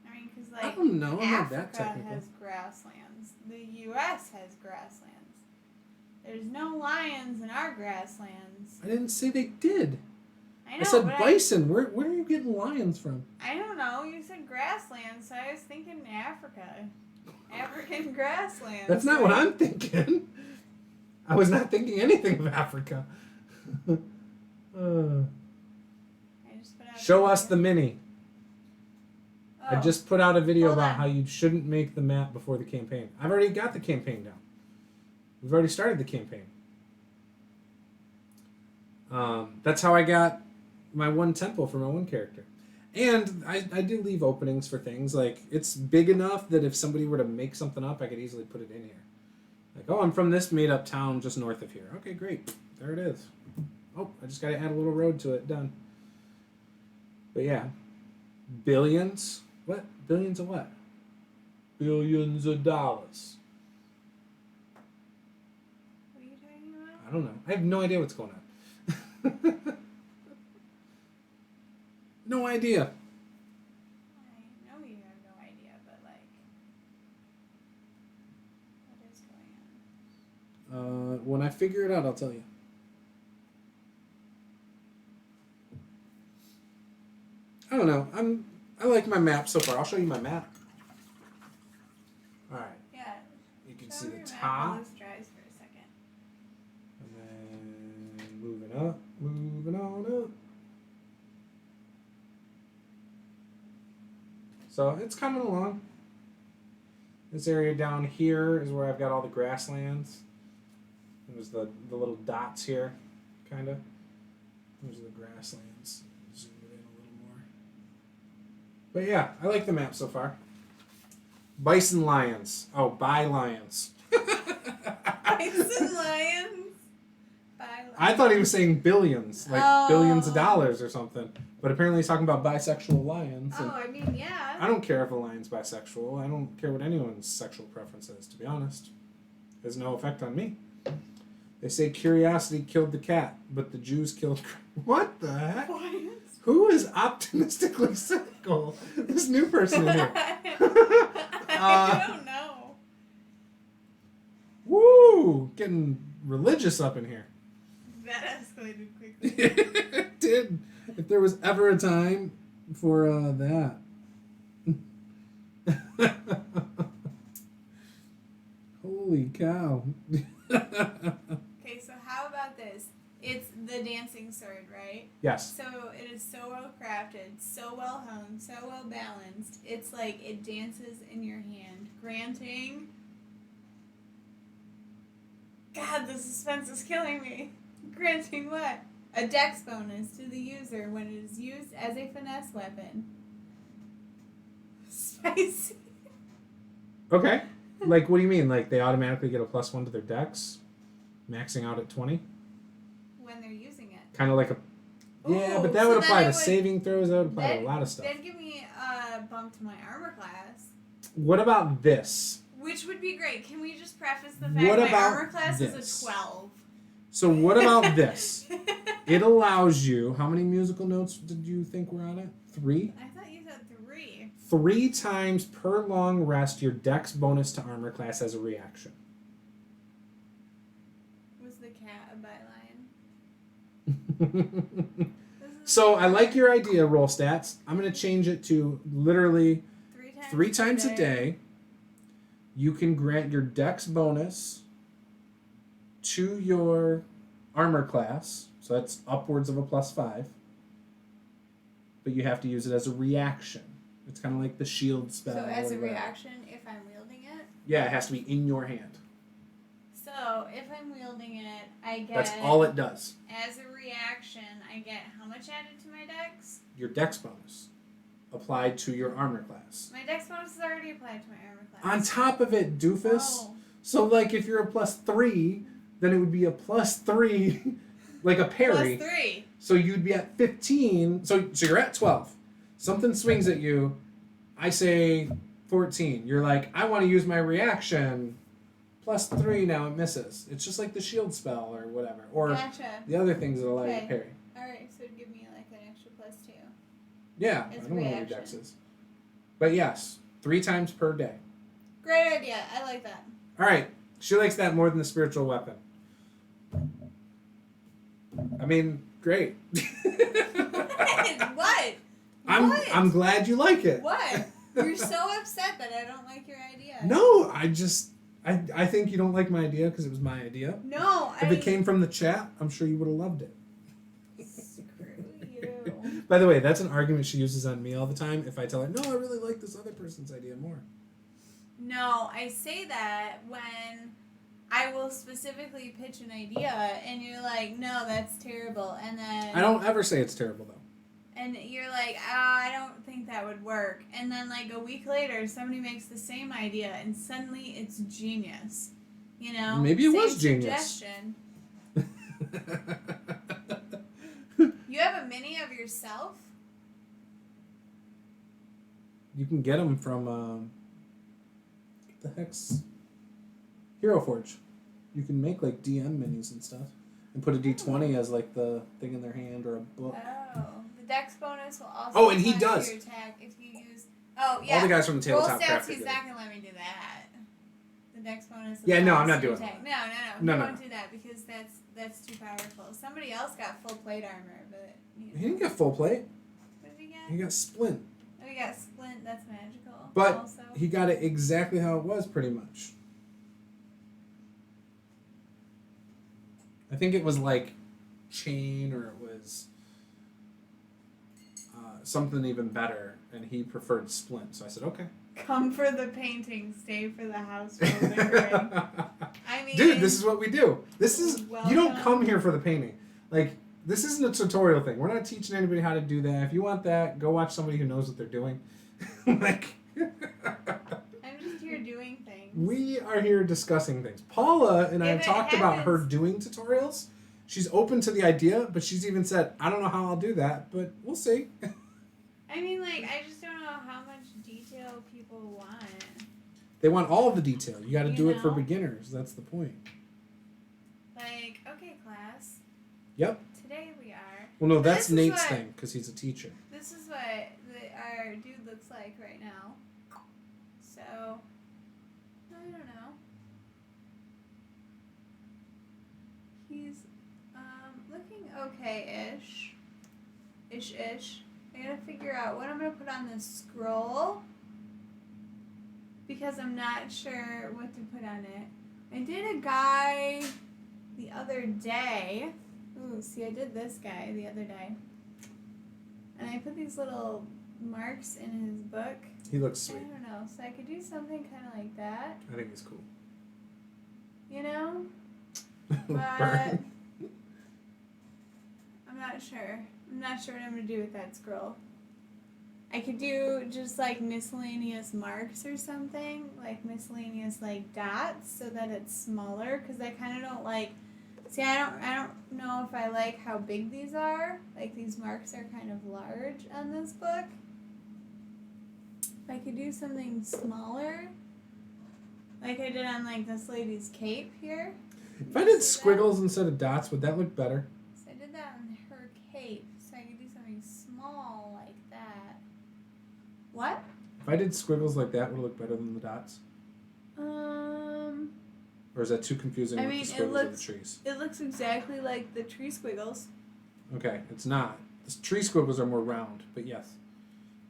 I mean, because I don't know, I'm not that Africa technical. has grasslands. The U.S. has grasslands. There's no lions in our grasslands. I didn't say they did. I know. I said but bison. Where are you getting lions from? I don't know. You said grasslands, so I was thinking Africa. African grasslands. That's not what right? I'm thinking. I was not thinking anything of Africa. I just put out Show a us the video. mini. I Oh, just put out a video Hold about on. how you shouldn't make the map before the campaign. I've already got the campaign down. We've already started the campaign. That's how I got my one tempo for my one character. And I do leave openings for things. Like, it's big enough that if somebody were to make something up, I could easily put it in here. Like, oh, I'm from this made-up town just north of here. Okay, great. There it is. Oh, I just got to add a little road to it. Done. But yeah. Billions? What? Billions of what? Billions of dollars. What are you talking about? I don't know. I have no idea what's going on. No idea. I know you have no idea, but like, what is going on? When I figure it out, I'll tell you. I don't know. I like my map so far. I'll show you my map. All right. Yeah. You can Show see me the your map top. while this dries for a second. And then moving up, moving on up. So it's coming along. This area down here is where I've got all the grasslands. There's the little dots here, kind of. Those are the grasslands. Zoom it in a little more. But yeah, I like the map so far. Bison lions. Oh, by lions. Bison lions. By lions. I thought he was saying billions, like billions of dollars or something. But apparently he's talking about bisexual lions. Oh, I mean, yeah. I don't care if a lion's bisexual. I don't care what anyone's sexual preference is, to be honest. It has no effect on me. They say curiosity killed the cat, but the Jews killed... What the heck? What? Who is optimistically cynical? This new person in here. I don't know. Woo! Getting religious up in here. That escalated quickly. It did. If there was ever a time for that. Holy cow. Okay, so how about this? It's the dancing sword, right? Yes. So it is so well crafted, so well honed, so well balanced. It's like it dances in your hand, granting... God, the suspense is killing me. Granting what? A dex bonus to the user when it is used as a finesse weapon. Spicy. Okay. Like, what do you mean? Like, they automatically get a +1 to their dex? Maxing out at 20? When they're using it. Kind of like a... Yeah, Ooh, but that so would then apply it to would- saving throws. That would apply to a lot of stuff. That'd give me a bump to my armor class. What about this? Which would be great. Can we just preface the fact What my about armor class this? is a 12? So what about this? It allows you... How many musical notes did you think were on it? 3? I thought you said 3. 3 times per long rest, your dex bonus to armor class as a reaction. Was the cat a byline? So I like your idea, roll stats. I'm going to change it to literally 3 times a day. You can grant your dex bonus to your armor class. So that's upwards of a +5. But you have to use it as a reaction. It's kind of like the shield spell. So as or a whatever. reaction, if I'm wielding it? Yeah, it has to be in your hand. So if I'm wielding it, I get... That's all it does. As a reaction, I get how much added to my dex? Your dex bonus applied to your armor class. My dex bonus is already applied to my armor class. On top of it, doofus. Oh. So, like, if you're a +3, then it would be a +3, like a parry. +3. So you'd be at 15. So you're at 12. Something swings at you. I say 14. You're like, I want to use my reaction. +3 now it misses. It's just like the shield spell or whatever. Or Gotcha. the other things that allow you to Okay. parry. Alright, so it'd give me like an extra +2. Yeah, It's I don't know what your reaction. dex is. But yes, 3 times per day. Great idea. I like that. All right. She likes that more than the spiritual weapon. I mean, great. What? I'm glad you like it. What? You're so upset that I don't like your idea. No, I think you don't like my idea because it was my idea. No, If it came from the chat, I'm sure you would have loved it. Screw you. By the way, that's an argument she uses on me all the time if I tell her, no, I really like this other person's idea more. No, I say that when I will specifically pitch an idea and you're like, no, that's terrible. And then... I don't ever say it's terrible, though. And you're like, I don't think that would work. And then like a week later, somebody makes the same idea and suddenly it's genius. You know? Maybe it Same was genius. Suggestion. You have a mini of yourself? You can get them from, what the heck's Hero Forge. You can make like DM minis and stuff. And put a D20 as like the thing in their hand or a book. Oh. The dex bonus will also Oh, and he apply to does. your attack if you use... Oh, yeah. All the guys from the Tabletop Roll stats, RPGs. he's not going to let me do that. The dex bonus... Yeah, no, applies I'm not to your doing attack. that. No. No, You no, won't no. do that because that's too powerful. Somebody else got full plate armor, but... You know. He didn't get full plate. What did he get? He got splint. Oh, he got splint. That's magical. But also. he got it exactly how it was, pretty much. I think it was like chain, or it was something even better, and he preferred splint. So I said, okay. Come for the painting, stay for the household. I mean, dude, this is what we do. This is you don't welcome. come here for the painting. Like, this isn't a tutorial thing. We're not teaching anybody how to do that. If you want that, go watch somebody who knows what they're doing. Like. I'm just here doing things. We are here discussing things. Paula and I have If it talked about her happens- doing tutorials. She's open to the idea, but she's even said, I don't know how I'll do that, but we'll see. I mean, like, I just don't know how much detail people want. They want all of the detail. You got to You do it for know? beginners. That's the point. Like, okay, class. Yep. Today we are. Well, no, But that's this is Nate's what- thing, because he's a teacher. This is what our dude looks like right now. So, I don't know. He's looking okay-ish. Ish-ish. I gotta figure out what I'm gonna put on this scroll because I'm not sure what to put on it. I did a guy the other day. Ooh, see, I did this guy the other day. And I put these little marks in his book. He looks I sweet. don't know. So I could do something kind of like that, I think he's cool. you know? Burn. But I'm not sure. I'm not sure what I'm going to do with that scroll. I could do just like miscellaneous marks or something. Like miscellaneous like dots so that it's smaller. Because I kind of don't like... See, I don't know if I like how big these are. Like, these marks are kind of large on this book. If I could do something smaller, like I did on, like, this lady's cape here. If I did squiggles instead of dots, would that look better? So I did that on her cape, so I could do something small like that. What? If I did squiggles like that, would it look better than the dots? Or is that too confusing I with mean, the it squiggles of the looks- trees? It looks exactly like the tree squiggles. Okay, it's not. The tree squiggles are more round, but yes.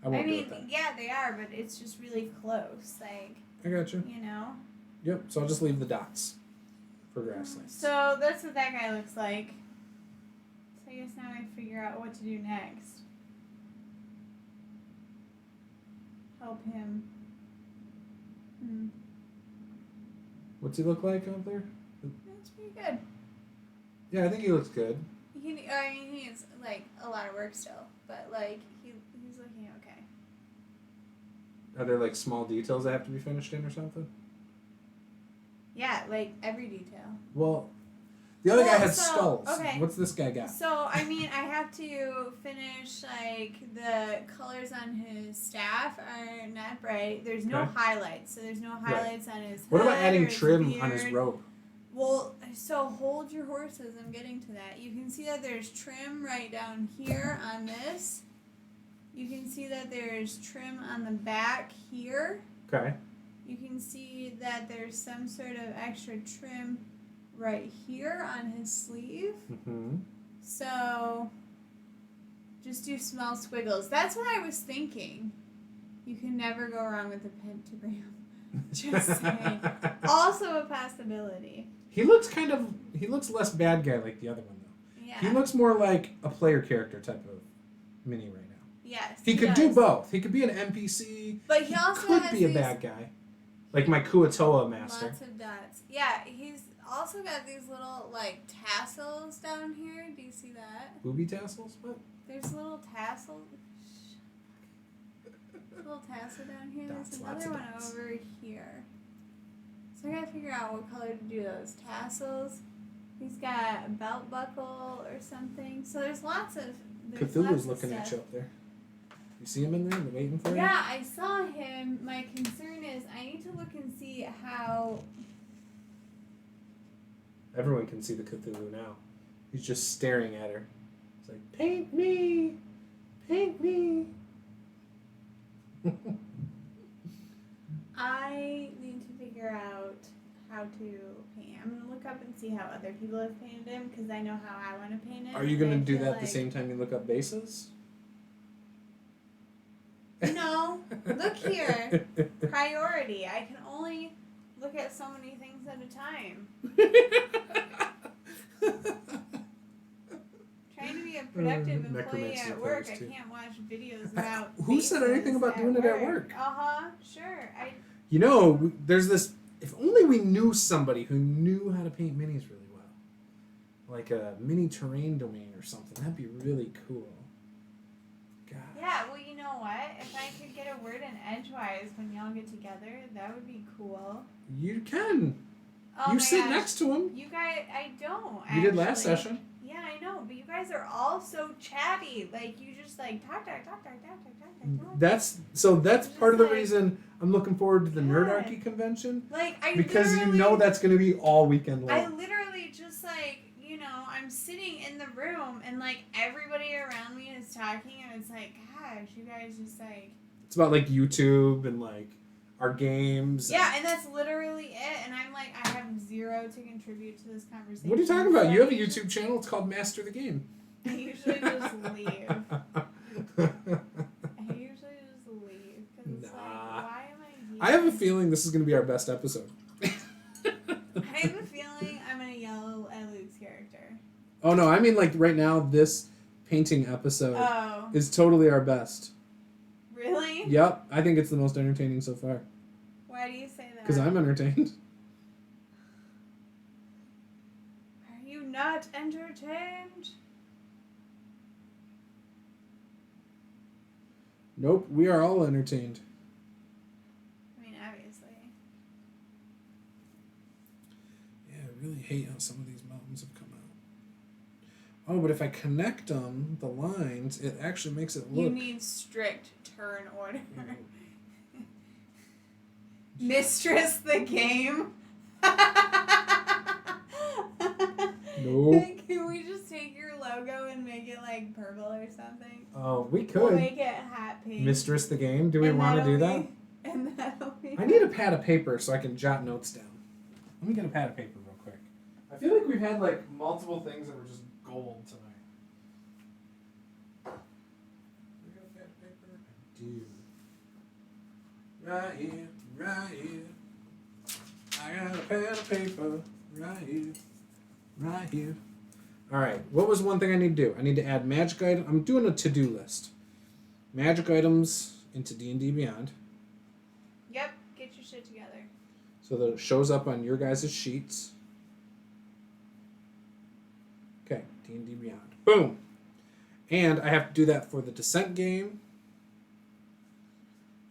I won't do mean, it then. yeah, they are, but it's just really close, like, I got you. you know? Yep, so I'll just leave the dots for grasslands. So that's what that guy looks like. So I guess now I figure out what to do next. Help him. What's he look like out there? That's pretty good. Yeah, I think he looks good. He needs like a lot of work still, but like he's looking okay. Are there like small details that have to be finished in or something? Yeah, like every detail. Well, the other guy had so, skulls. okay. What's this guy got? So I mean, I have to finish like the colors on his staff are not bright. There's no Okay. highlights, so there's no highlights on his. What about head or adding his trim on his beard. robe? Well, so hold your horses. I'm getting to that. You can see that there's trim right down here on this. You can see that there's trim on the back here. Okay. You can see that there's some sort of extra trim right here on his sleeve. Mm-hmm. So just do small squiggles. That's what I was thinking. You can never go wrong with a pentagram. Just saying. Also a possibility. He looks less bad guy like the other one though. Yeah. He looks more like a player character type of mini right now. Yes. He could do does. both. He could be an NPC. But he also could has be a these bad guy. Like my Kuatoa master. lots of dots. Yeah, he's also got these little like tassels down here. Do you see that? Booby tassels? What? There's little tassels. Little tassel down here. Dots, There's lots another of one dots. over here. So I gotta figure out what color to do those tassels. He's got a belt buckle or something. So there's lots of Cthulhu's looking at you up there. You see him in there? They're waiting for you? Yeah, I saw him. My concern is I need to look and see how... Everyone can see the Cthulhu now. He's just staring at her. He's like, paint me! Paint me! I need to figure out how to paint. I'm going to look up and see how other people have painted him because I know how I want to paint him. Are you going to do that at the same time you look up bases? No. Look here. Priority. I can only look at so many things at a time. Trying to be a productive employee at work, I can't watch videos about Who said anything about doing it at work? Sure. You know, there's this... If only we knew somebody who knew how to paint minis really well. Like a mini terrain domain or something. That'd be really cool. God. Yeah, well, you know what? If I could get a word in edgewise when y'all get together, that would be cool. You can. Oh you my sit gosh. next to him. You guys, I don't. You did last session. Yeah, I know, but you guys are all so chatty. Like, you just like talk. That's part of the reason I'm looking forward to the Nerdarchy convention. Like, because you know that's going to be all weekend long. I literally just like, you know, I'm sitting in the room and like everybody around me is talking and it's like, gosh, you guys just like. It's about like YouTube and like our games. Yeah, and that's literally it. And I'm like, I have zero to contrip to this conversation. What are you talking about? You have a YouTube channel. It's called Master the Game. I usually just leave. Because it's like, why am I here? I have a feeling this is going to be our best episode. I have a feeling I'm going to yell at Luke's character. Oh, no. I mean, like, right now, this painting episode is totally our best. Really? Yep. I think it's the most entertaining so far. Why do you say that? Because I'm entertained. Are you not entertained? Nope. We are all entertained. I mean, obviously. Yeah, I really hate how some of these mountains have come out. Oh, but if I connect them, the lines, it actually makes it look... You need strict turn order. Mistress the game. No. Can we just take your logo and make it like purple or something? Oh, we could. We'll make it hat pink. Mistress the game. Do we want to do that? And that'll be... I need a pad of paper so I can jot notes down. Let me get a pad of paper real quick. I feel like we've had like multiple things that were just gold tonight. We got a pad of paper? I do. Right here, right here. I got a pad of paper right here, right here. All right, what was one thing I need to do? I need to add magic item. I'm doing a to-do list. Magic items into D&D Beyond. Yep, get your shit together. So that it shows up on your guys' sheets. Okay, D&D Beyond. Boom! And I have to do that for the Descent game.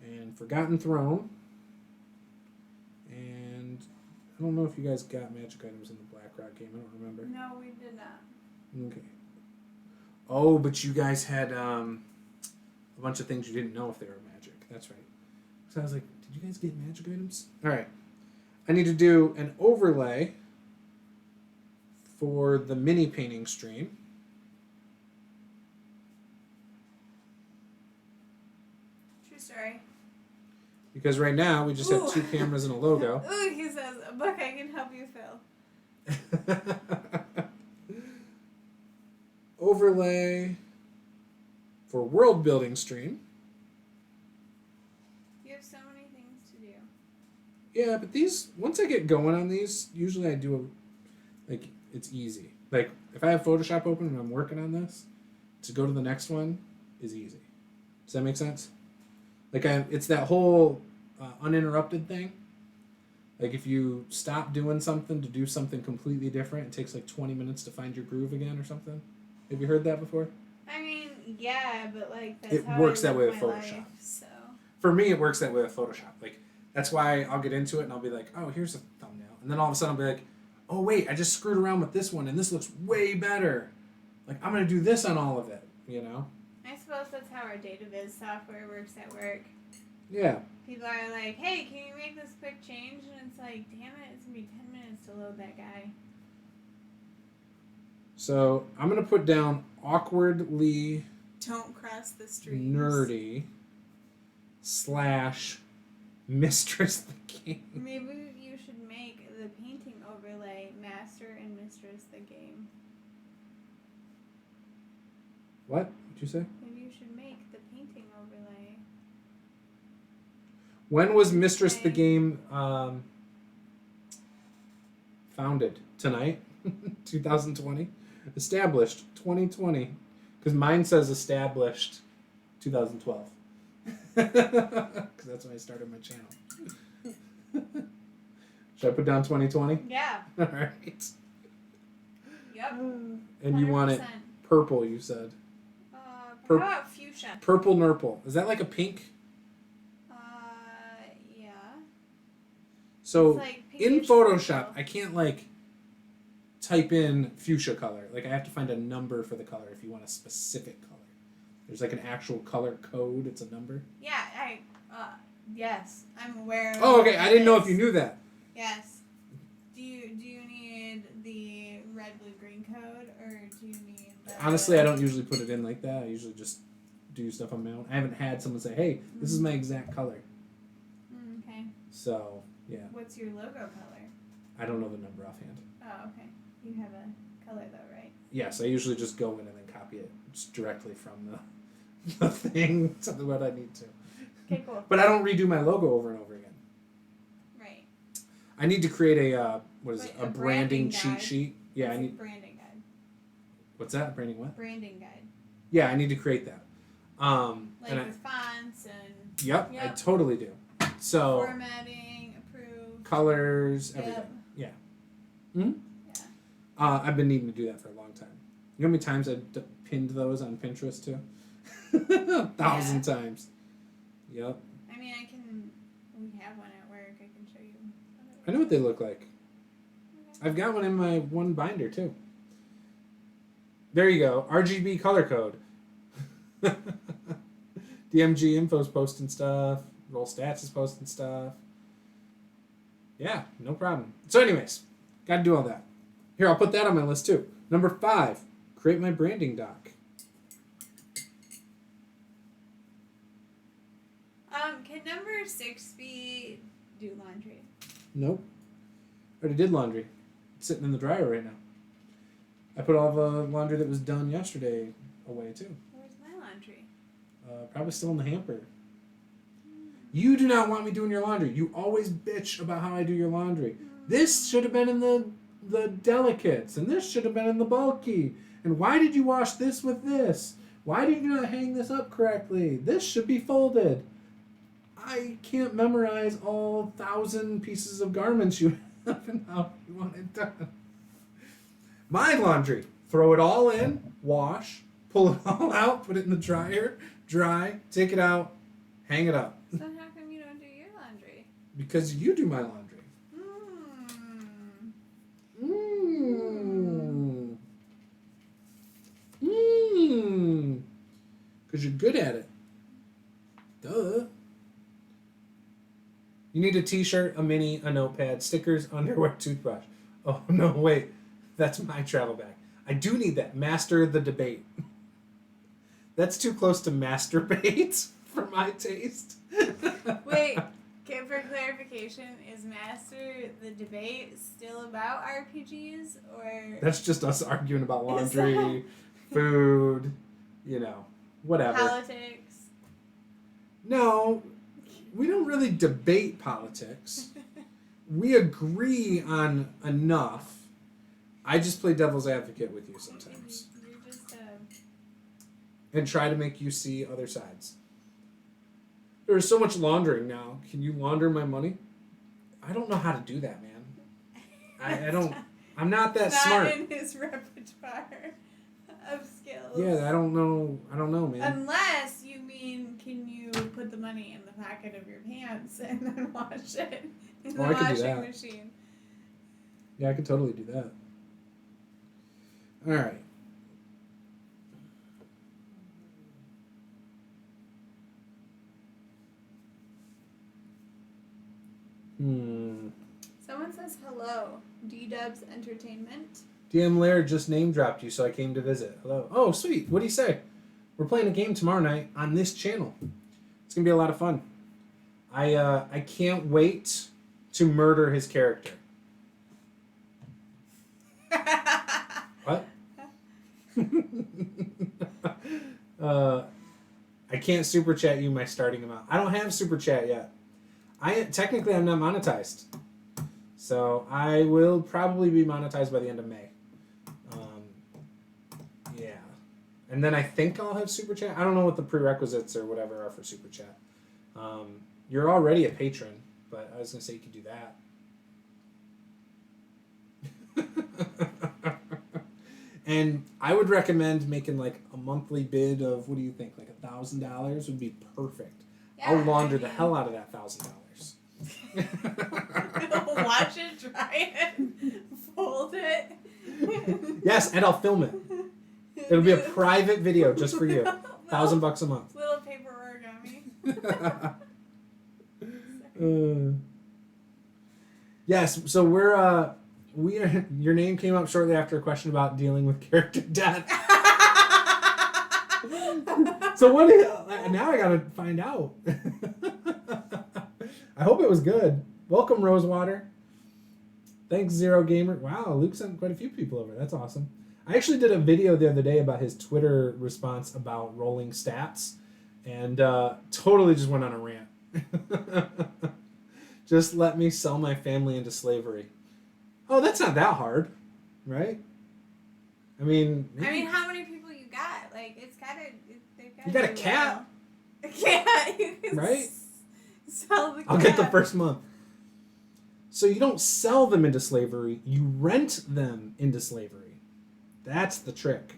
And Forgotten Throne. And I don't know if you guys got magic items in the Blackrock game. I don't remember. No, we did not. Okay. Oh, but you guys had a bunch of things you didn't know if they were magic. That's right. So I was like, did you guys get magic items? All right. I need to do an overlay for the mini painting stream. True story. Because right now we just have 2 cameras and a logo. Ooh, he says, a book I can help you fill. Overlay for world building stream. You have so many things to do. Yeah, but these, once I get going on these, usually I do it's easy. Like, if I have Photoshop open and I'm working on this, to go to the next one is easy. Does that make sense? Like, it's that whole uninterrupted thing. Like, if you stop doing something to do something completely different, it takes like 20 minutes to find your groove again or something. Have you heard that before? I mean, yeah, but like that's it how works I that way live with my Photoshop. Life, so. For me, it works that way with Photoshop. Like, that's why I'll get into it and I'll be like, oh, here's a And then all of a sudden I'll be like, oh wait, I just screwed around with this one and this looks way better. Like, I'm going to do this on all of it, you know? I suppose that's how our data viz software works at work. Yeah. People are like, hey, can you make this quick change? And it's like, damn it, it's going to be 10 minutes to load that guy. So I'm going to put down awkwardly Don't cross the streams. nerdy / mistress the game. Maybe you should make the painting overlay master and mistress the game. What did you say? Maybe you should make the painting overlay. When was Mistress the Game founded? Tonight? 2020? Established 2020. Because mine says established 2012. Because that's when I started my channel. Should I put down 2020? Yeah. All right. Yep. And you want it 100%. purple, you said. How about fuchsia? Purple nurple. Is that like a pink? Yeah. So It's like in pinkish Photoshop, purple. I can't like type in fuchsia color. Like I have to find a number for the color if you want a specific color. There's like an actual color code. It's a number. Yeah, yes, I'm aware of Oh, okay. I didn't know if this. you knew that. Yes. Do you need the red, blue, green code, or do you need the... Honestly, I don't usually put it in like that. I usually just do stuff on my own. I haven't had someone say, "Hey, this is my exact color." Okay. So yeah, What's your logo color? I don't know the number offhand. Oh, okay. You have a color though, right? Yes, I usually just go in and then copy it just directly from the thing to what I need to. Okay, cool. But I don't redo my logo over and over again. Right. I need to create a But a branding branding cheat guide. sheet. Yeah, It's I a need. branding guide. What's that? Branding what? Branding guide. Yeah, I need to create that. Like And with fonts and yep, I Yep. totally do. So formatting, approved. colors, Yep. everything. Yeah. Hmm. Yeah. I've been needing to do that for a long time. You know how many times I've pinned those on Pinterest too? 1,000 times. Yep. I mean, we have one at work. I can show you. I know what they look like. Okay. I've got one in my one binder too. There you go. RGB color code. DMG Info's posting stuff. Roll Stats is posting stuff. Yeah, no problem. So anyways, got to do all that. Here, I'll put that on my list too. Number 5, create my branding doc. Can number 6 be do laundry? Nope. Already did laundry. It's sitting in the dryer right now. I put all the laundry that was done yesterday away too. Where's my laundry? Probably still in the hamper. You do not want me doing your laundry. You always bitch about how I do your laundry. This should have been in the delicates, and this should have been in the bulky. And why did you wash this with this? Why did you not hang this up correctly? This should be folded. I can't memorize all 1,000 pieces of garments you have and how you want it done. My laundry. Throw it all in, wash, pull it all out, put it in the dryer, dry, take it out, hang it up. So how come you don't do your laundry? Because you do my laundry. Because you're good at it. Duh. You need a t-shirt, a mini, a notepad, stickers, underwear, toothbrush. Oh, no, wait. That's my travel bag. I do need that. Master the debate. That's too close to masturbate for my taste. Wait, okay, for clarification, is Master the Debate still about RPGs, or That's just us arguing about laundry, food, whatever. politics? No, we don't really debate politics. We agree on enough. I just play devil's advocate with you sometimes. You're just And try to make you see other sides. There's so much laundering now. Can you launder my money? I don't know how to do that, man. I don't. I'm not that smart. Not in his repertoire of skills. Yeah, I don't know. Man. Unless you mean, can you put the money in the pocket of your pants and then wash it in the I could do washing that. machine? Yeah, I could totally do that. All right. Someone says hello. D-Dubs Entertainment. DM Laird just name dropped you, so I came to visit. Hello. Oh, sweet. What do you say? We're playing a game tomorrow night on this channel. It's gonna be a lot of fun. I can't wait to murder his character. What? I can't super chat you my starting amount. I don't have super chat yet. Technically I'm not monetized, so I will probably be monetized by the end of May. Yeah, and then I think I'll have super chat. I don't know what the prerequisites or whatever are for super chat. You're already a patron, but I was gonna say you could do that. And I would recommend making like a monthly bid of, what do you think, like $1,000 would be perfect. Yeah, I'll launder the hell out of that $1,000. Watch it, try it, fold it. Yes, and I'll film it. It'll be a private video just for you. $1,000 a month. Little paper origami. Yes, so your name came up shortly after a question about dealing with character death. So now I gotta find out. I hope it was good. Welcome, Rosewater. Thanks, Zero Gamer. Wow, Luke sent quite a few people over. That's awesome. I actually did a video the other day about his Twitter response about rolling stats, and totally just went on a rant. Just let me sell my family into slavery. Oh, that's not that hard, right? I mean, how many people you got? Like, it's gotta. You got a cat. A cat, you can right? Sell the cat. I'll get the first month. So you don't sell them into slavery; you rent them into slavery. That's the trick.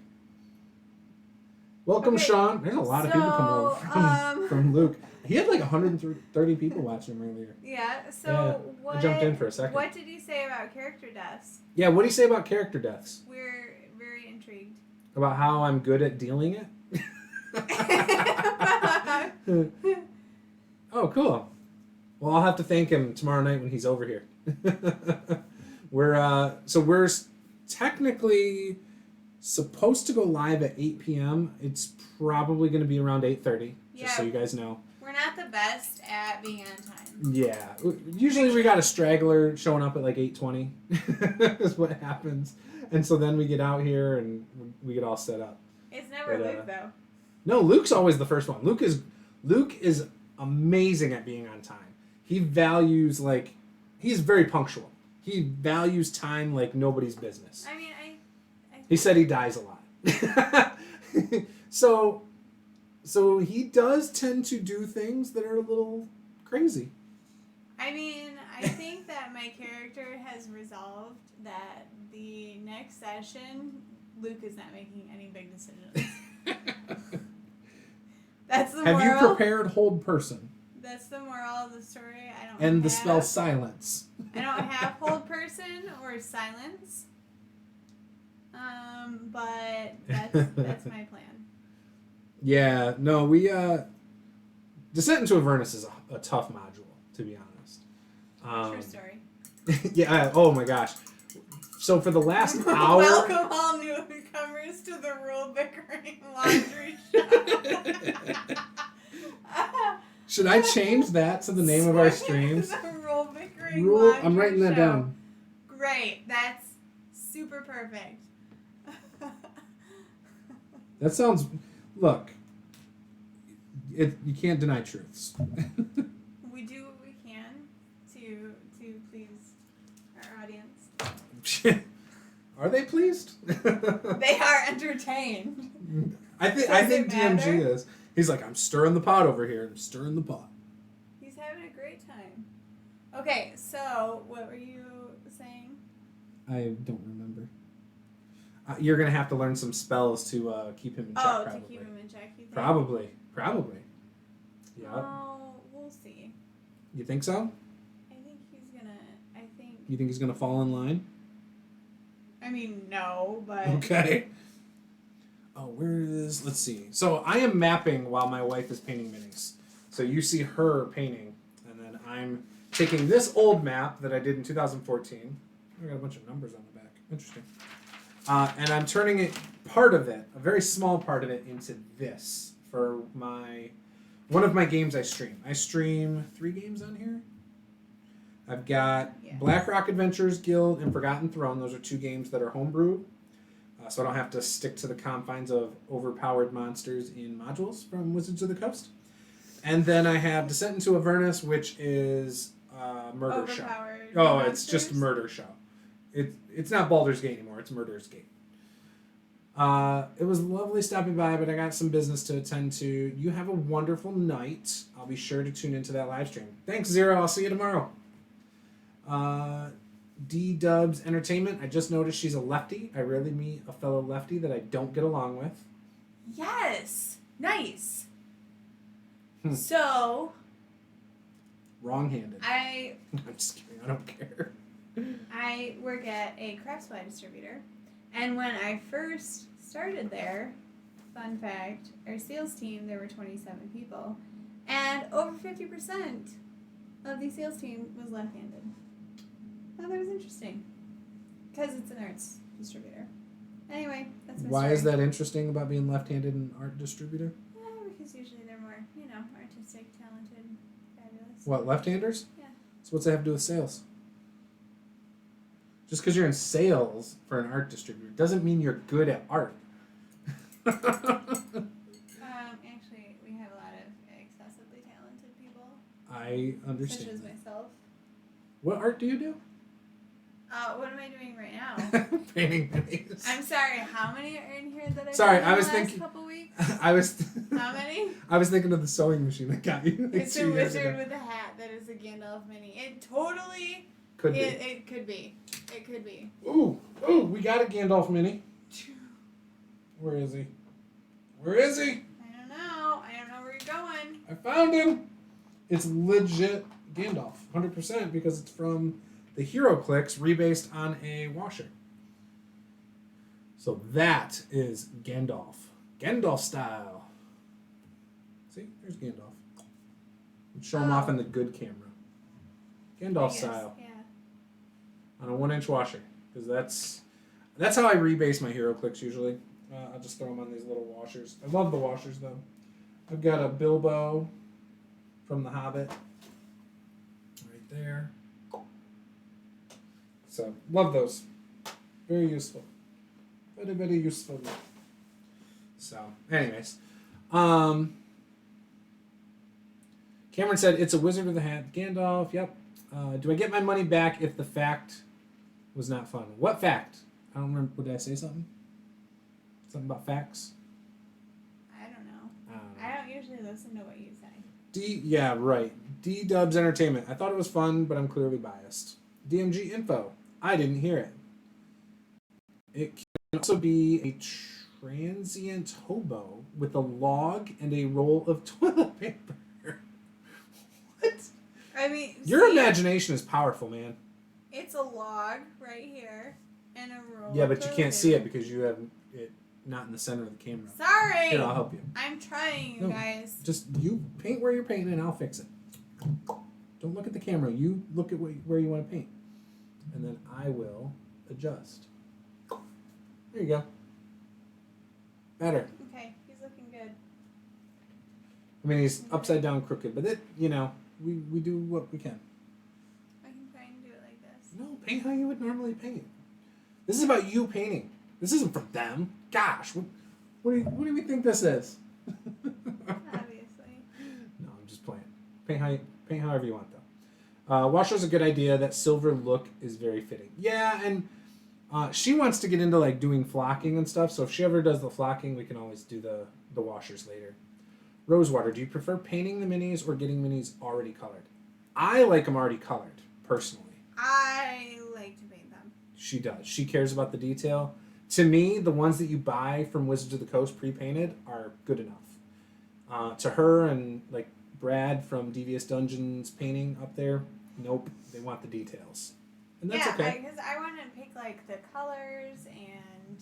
Welcome, okay, Sean. There's a lot of people coming over from Luke. He had like 130 people watching him earlier. Yeah, so I jumped in for a second. What did he say about character deaths? Yeah, what do you say about character deaths? We're very intrigued. About how I'm good at dealing it? Oh, cool. Well, I'll have to thank him tomorrow night when he's over here. We're technically supposed to go live at 8 p.m. It's probably going to be around 8:30, just so you guys know. We're not the best at being on time. Yeah. Usually we got a straggler showing up at like 8:20 is what happens. And so then we get out here and we get all set up. It's never Luke, though. No, Luke's always the first one. Luke is amazing at being on time. He values, like, he's very punctual. He values time like nobody's business. I mean, he said he dies a lot. So he does tend to do things that are a little crazy. I mean, I think that my character has resolved that the next session, Luke is not making any big decisions. That's the moral. Have you prepared hold person? That's the moral of the story. And the spell silence. I don't have hold person or silence. But that's my plan. Yeah, no, Descent into Avernus is a tough module, to be honest. True story. Yeah, oh my gosh. So for the last hour... Welcome all newcomers to the rule bickering laundry show. Should I change that to the name of our streams? The rule bickering laundry I'm writing that down. Great, that's super perfect. That sounds... Look, you can't deny truths. We do what we can to please our audience. Are they pleased? They are entertained. I think DMG is. He's like, I'm stirring the pot over here. I'm stirring the pot. He's having a great time. Okay, so what were you saying? I don't remember. You're going to have to learn some spells to keep him in check, probably. To keep him in check, you think? Probably. Yeah. Oh, we'll see. You think so? I think he's going to... You think he's going to fall in line? I mean, no, but... Okay. Oh, where is... Let's see. So I am mapping while my wife is painting minis. So you see her painting, and then I'm taking this old map that I did in 2014. I got a bunch of numbers on the back. Interesting. And I'm turning it, part of it, a very small part of it, into this for one of my games I stream. I stream 3 games on here. I've got Black Rock Adventures Guild and Forgotten Throne. Those are 2 games that are homebrewed. So I don't have to stick to the confines of overpowered monsters in modules from Wizards of the Coast. And then I have Descent into Avernus, which is Murder Show. Oh, monsters? It's just Murder Show. It's not Baldur's Gate anymore. It's Murder's Gate. It was lovely stopping by, but I got some business to attend to. You have a wonderful night. I'll be sure to tune into that live stream. Thanks, Zero. I'll see you tomorrow. D-Dubs Entertainment. I just noticed she's a lefty. I rarely meet a fellow lefty that I don't get along with. Yes. Nice. So... Wrong-handed. I'm just kidding. I don't care. I work at a craft supply distributor. And when I first started there, fun fact, our sales team, there were 27 people. And over 50% of the sales team was left-handed. I thought that was interesting. Because it's an arts distributor. Anyway, that's my story. Why is that interesting about being left-handed in art distributor? Because usually they're more, artistic, talented, fabulous. What, left-handers? Yeah. So what's that have to do with sales? Just because you're in sales for an art distributor doesn't mean you're good at art. Actually, we have a lot of excessively talented people. I understand. Such as myself. What art do you do? What am I doing right now? Painting minis. I'm sorry, how many are in here that I've Sorry, done I was in the last thinking. couple weeks? How many? I was thinking of the sewing machine I got you. It's a wizard with a hat that is a Gandalf mini. It totally could be. It could be. It could be. Ooh, we got a Gandalf mini. Where is he? Where is he? I don't know where you're going. I found him. It's legit Gandalf, 100%, because it's from the HeroClix rebased on a washer. So that is Gandalf. Gandalf style. See, there's Gandalf. Let's show him off in the good camera. Gandalf style. Yeah. On a 1-inch washer. Because that's how I rebase my HeroClix usually. I'll just throw them on these little washers. I love the washers though. I've got a Bilbo from The Hobbit. Right there. So, love those. Very useful. Very, very useful. So, anyways. Cameron said, it's a wizard with a hat. Gandalf, yep. Do I get my money back if the fact was not fun? What fact? I don't remember. Did I say something? Something about facts? I don't know. I don't usually listen to what you say. Yeah, right. D-Dubs Entertainment. I thought it was fun, but I'm clearly biased. DMG Info. I didn't hear it. It can also be a transient hobo with a log and a roll of toilet paper. What? I mean, your imagination is powerful, man. It's a log right here and a roll. Yeah, but you can't see it because you have it not in the center of the camera. Sorry. Here, I'll help you. I'm trying, you guys. Just you paint where you're painting, and I'll fix it. Don't look at the camera. You look at where you want to paint, and then I will adjust. There you go. Better. Okay, he's looking good. I mean, he's upside down crooked, but we do what we can. I can try and do it like this. No, paint how you would normally paint. This is about you painting. This isn't for them. Gosh, what do we think this is? Obviously. No, I'm just playing. Paint however you want, though. Washer's a good idea. That silver look is very fitting. Yeah, and she wants to get into like doing flocking and stuff. So if she ever does the flocking, we can always do the washers later. Rosewater, do you prefer painting the minis or getting minis already colored? I like them already colored, personally. I like to paint them. She does. She cares about the detail. To me, the ones that you buy from Wizards of the Coast pre-painted are good enough. To her and like Brad from Devious Dungeons painting up there, nope, they want the details. And that's yeah, okay. because I want to pick like the colors and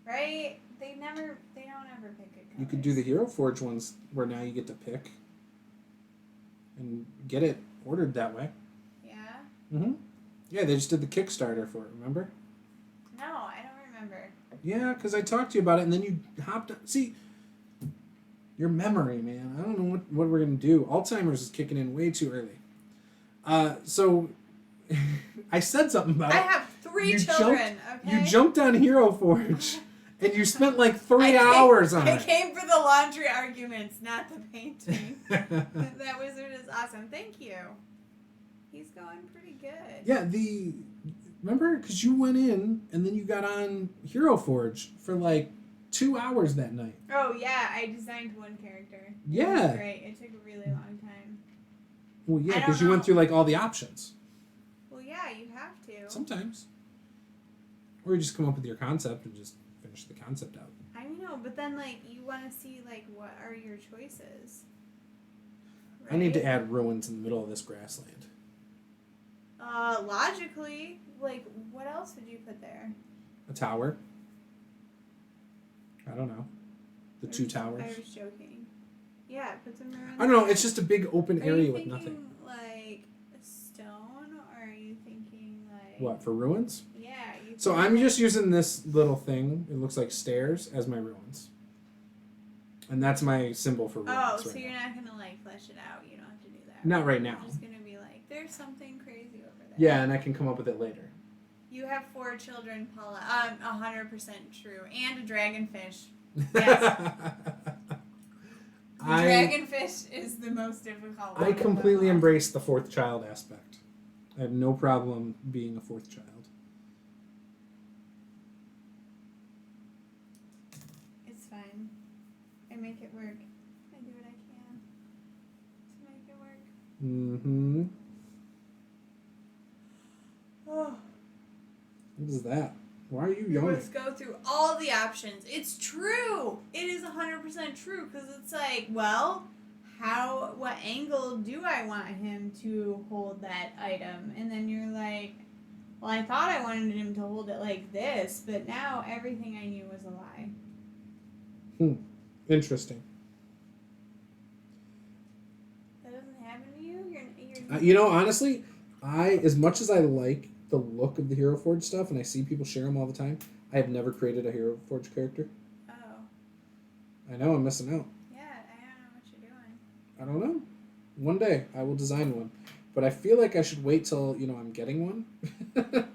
right. They don't ever pick good colors. You could do the Hero Forge ones where now you get to pick and get it ordered that way. Yeah. Mm-hmm. Yeah, they just did the Kickstarter for it. Remember? No, I don't remember. Yeah, because I talked to you about it, and then you hopped on. See, your memory, man. I don't know what we're going to do. Alzheimer's is kicking in way too early. So I said something about I it. have 3 children, okay? You jumped on Hero Forge, and you spent like 3 hours on I it. came for the laundry arguments, not the painting. That wizard is awesome. Thank you. He's going pretty good. Yeah, remember? Because you went in, and then you got on Hero Forge for like 2 hours that night. Oh, yeah. I designed one character. Yeah. It was great. It took a really long time. Well, yeah, I because don't you went know. through like all the options. Well, yeah, you have to. Sometimes. Or you just come up with your concept and just finish the concept out. I know, but then, like, you want to see, like, what are your choices? I need to Right? add ruins in the middle of this grassland. Logically, like, what else would you put there? A tower. I don't know. The 2 towers. I was joking. Yeah, put some ruins. I don't know. It's just a big open Are you area with thinking, nothing. like, stone, or are you thinking, like... What, for ruins? Yeah. So I'm just using this little thing. It looks like stairs as my ruins. And that's my symbol for ruins. Oh, right so you're now. not going to, like, flesh it out. You don't have to do that. Not right now. You're just going to be like, there's something crazy over there. Yeah, and I can come up with it later. You have 4 children, Paula. 100% true. And a dragonfish. Yes. The dragonfish is the most difficult one. I completely embrace the 4th child aspect. I have no problem being a 4th child. It's fine. I make it work. I do what I can to make it work. Mm-hmm. Oh. What is that? Why are you You yawning? must go through all the options. It's true. It is 100% true because it's like, well, what angle do I want him to hold that item? And then you're like, well, I thought I wanted him to hold it like this, but now everything I knew was a lie. Interesting. That doesn't happen to you? You know, honestly, as much as I like the look of the Hero Forge stuff, and I see people share them all the time, I have never created a Hero Forge character. Oh. I know, I'm missing out. Yeah, I don't know what you're doing. I don't know. One day, I will design one. But I feel like I should wait till, I'm getting one.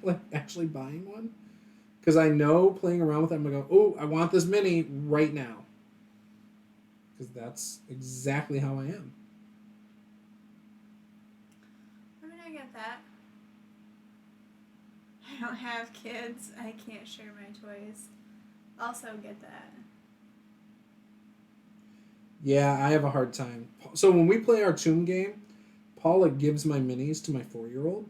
Like, actually buying one. Because I know playing around with it, I'm going to go, oh, I want this mini right now. Because that's exactly how I am. I mean, I get that. I don't have kids. I can't share my toys. Also get that. Yeah, I have a hard time. So when we play our Tomb game, Paula gives my minis to my 4-year-old.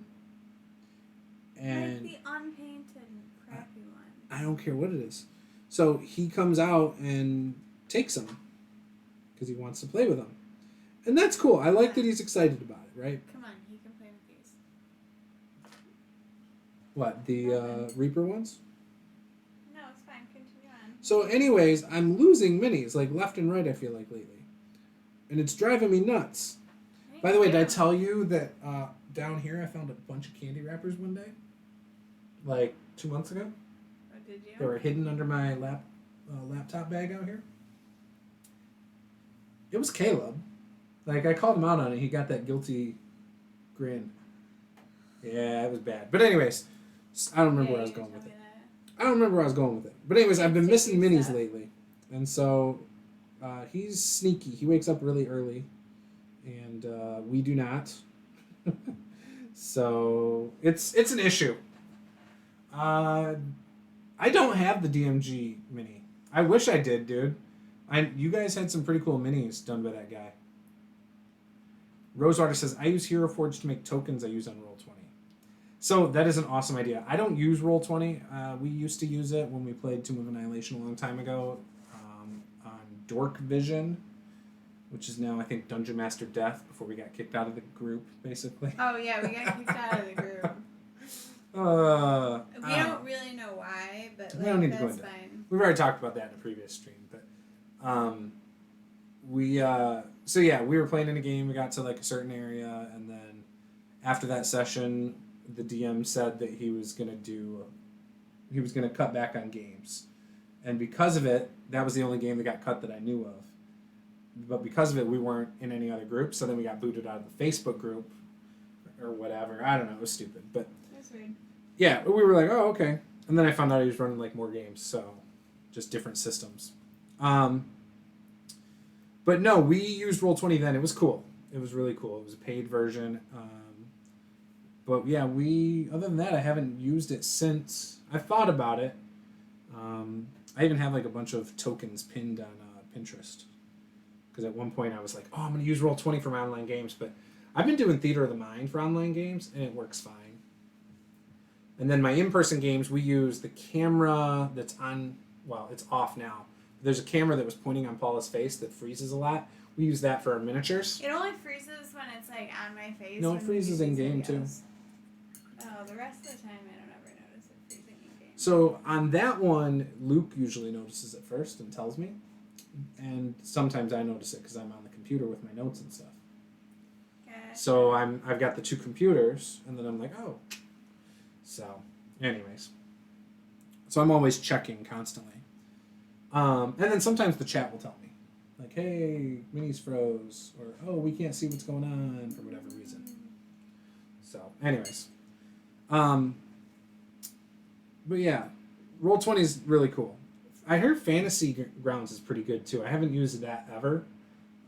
And Like the unpainted, crappy one. I don't care what it is. So he comes out and takes them. Because he wants to play with them. And that's cool. I like that he's excited about it, right? Come on, he can play with these. What, the Reaper ones? No, it's fine. Continue on. So anyways, I'm losing minis, like left and right, I feel like, lately. And it's driving me nuts. By the way, did I tell you that down here I found a bunch of candy wrappers one day? Like 2 months ago? Oh, did you? They were hidden under my laptop bag out here. It was Caleb. Like, I called him out on it. He got that guilty grin. Yeah, it was bad. But anyways, I don't remember where I was going with it. I don't remember where I was going with it. But anyways, I've been missing minis lately. And so, he's sneaky. He wakes up really early. And we do not. So, it's an issue. I don't have the DMG mini. I wish I did, dude. You guys had some pretty cool minis done by that guy. Rosewater says, I use Hero Forge to make tokens I use on Roll20. So that is an awesome idea. I don't use Roll20. We used to use it when we played Tomb of Annihilation a long time ago on Dork Vision, which is now, I think, Dungeon Master Death before we got kicked out of the group, basically. Oh, yeah, we got kicked out of the group. We don't really know why, but we don't need to go that's into fine. We've already talked about that in a previous stream, but so yeah, we were playing in a game. We got to like a certain area, and then after that session, the DM said that he was gonna cut back on games, and because of it, that was the only game that got cut that I knew of. But because of it, we weren't in any other group, so then we got booted out of the Facebook group or whatever. I don't know. It was stupid, but That's weird. yeah, we were like, oh, okay. And then I found out he was running like more games, so just different systems. But no, we used Roll20 then. It was cool. It was really cool. It was a paid version. But yeah, other than that, I haven't used it since. I've thought about it. I even have like a bunch of tokens pinned on Pinterest. Because at one point I was like, oh, I'm going to use Roll20 for my online games. But I've been doing Theater of the Mind for online games, and it works fine. And then my in-person games, we use the camera that's on, well, it's off now. There's a camera that was pointing on Paula's face that freezes a lot. We use that for our miniatures. It only freezes when it's like on my face. No, it freezes in game too. Oh, the rest of the time I don't ever notice it freezing in game. So on that one, Luke usually notices it first and tells me. And sometimes I notice it because I'm on the computer with my notes and stuff. Gotcha. So I've got the two computers, and then I'm like, oh. So, anyways. So I'm always checking constantly. And then sometimes the chat will tell me. Like, hey, minis froze. Or, oh, we can't see what's going on for whatever reason. So, anyways. But yeah, Roll20 is really cool. I heard Fantasy Grounds is pretty good too. I haven't used that ever.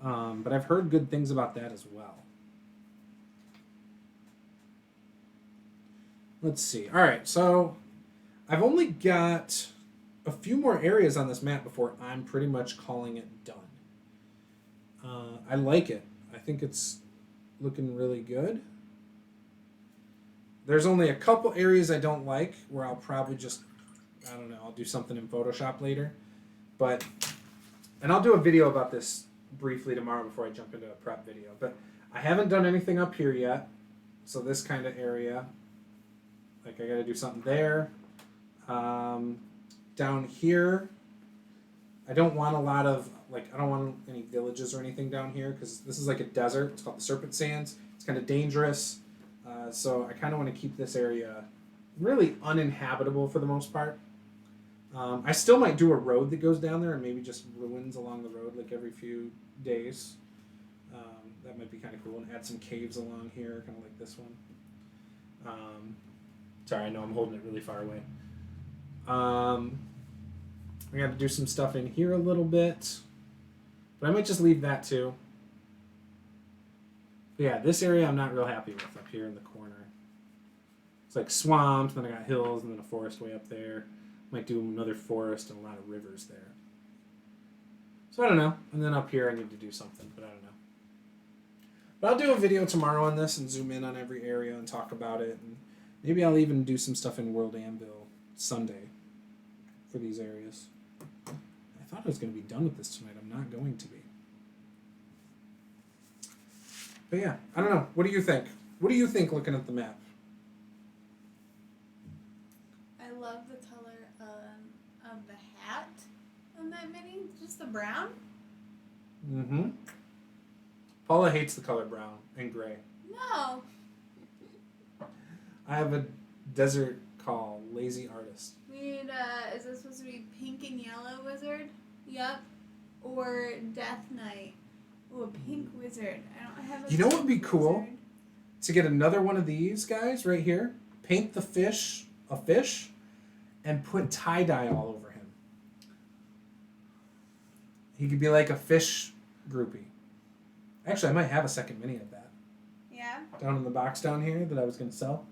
But I've heard good things about that as well. Let's see. All right, so I've only got a few more areas on this map before I'm pretty much calling it done. I like it. I think it's looking really good. There's only a couple areas I don't like where I'll probably just, I don't know, I'll do something in Photoshop later. And I'll do a video about this briefly tomorrow before I jump into a prep video. But I haven't done anything up here yet. So this kind of area, like I got to do something there. Down here, I don't want a lot of, I don't want any villages or anything down here because this is like a desert. It's called the Serpent Sands. It's kind of dangerous. So I kind of want to keep this area really uninhabitable for the most part. I still might do a road that goes down there and maybe just ruins along the road like every few days. That might be kind of cool. And add some caves along here, kind of like this one. Sorry, I know I'm holding it really far away. I got to do some stuff in here a little bit. But I might just leave that too. But yeah, this area I'm not real happy with up here in the corner. It's like swamps, then I got hills, and then a forest way up there. Might do another forest and a lot of rivers there. So I don't know. And then up here I need to do something, but I don't know. But I'll do a video tomorrow on this and zoom in on every area and talk about it. And maybe I'll even do some stuff in World Anvil Sunday for these areas. I thought I was going to be done with this tonight. I'm not going to be. But yeah, I don't know. What do you think? What do you think looking at the map? I love the color of the hat on that mini. Just the brown. Mm-hmm. Paula hates the color brown and gray. No. I have a desert call, Lazy Artist. We need, is this supposed to be pink and yellow wizard? Yup. Or Death Knight. Ooh, a pink wizard. I don't have a You know what would be pink cool? wizard. To get another one of these guys right here, paint the fish a fish, and put tie-dye all over him. He could be like a fish groupie. Actually, I might have a second mini of that. Yeah? Down in the box down here that I was going to sell.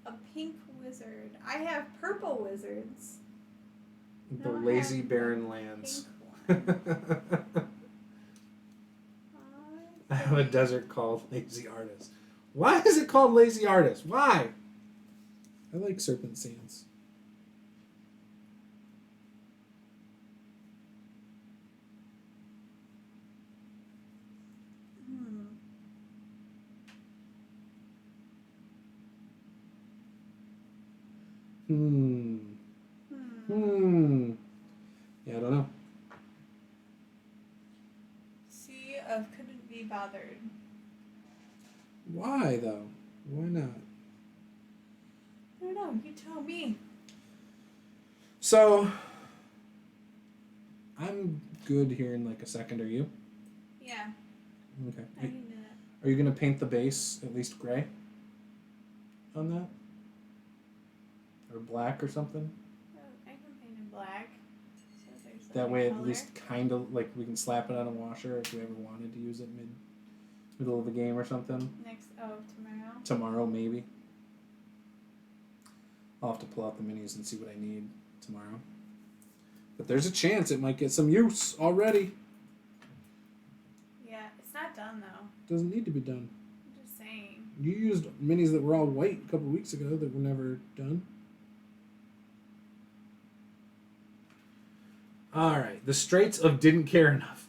A pink wizard. I have purple wizards. The No, I lazy have barren lands. Pink one. I have a desert called Lazy Artist. Why is it called Lazy Artist? Why? I like Serpent Sands. Yeah, I don't know. C of couldn't be bothered. Why, though? Why not? I don't know. You tell me. So, I'm good here in like a second. Are you? Yeah. Okay. I can do that. Are you going to paint the base at least gray on that? Or black or something? I can paint it black. So there's That way color. at least kind of like we can slap it on a washer if we ever wanted to use it middle of the game or something. Tomorrow? Tomorrow, maybe. I'll have to pull out the minis and see what I need tomorrow. But there's a chance it might get some use already. Yeah, it's not done though. Doesn't need to be done. I'm just saying. You used minis that were all white a couple weeks ago that were never done. Alright, the Straits of Didn't Care Enough.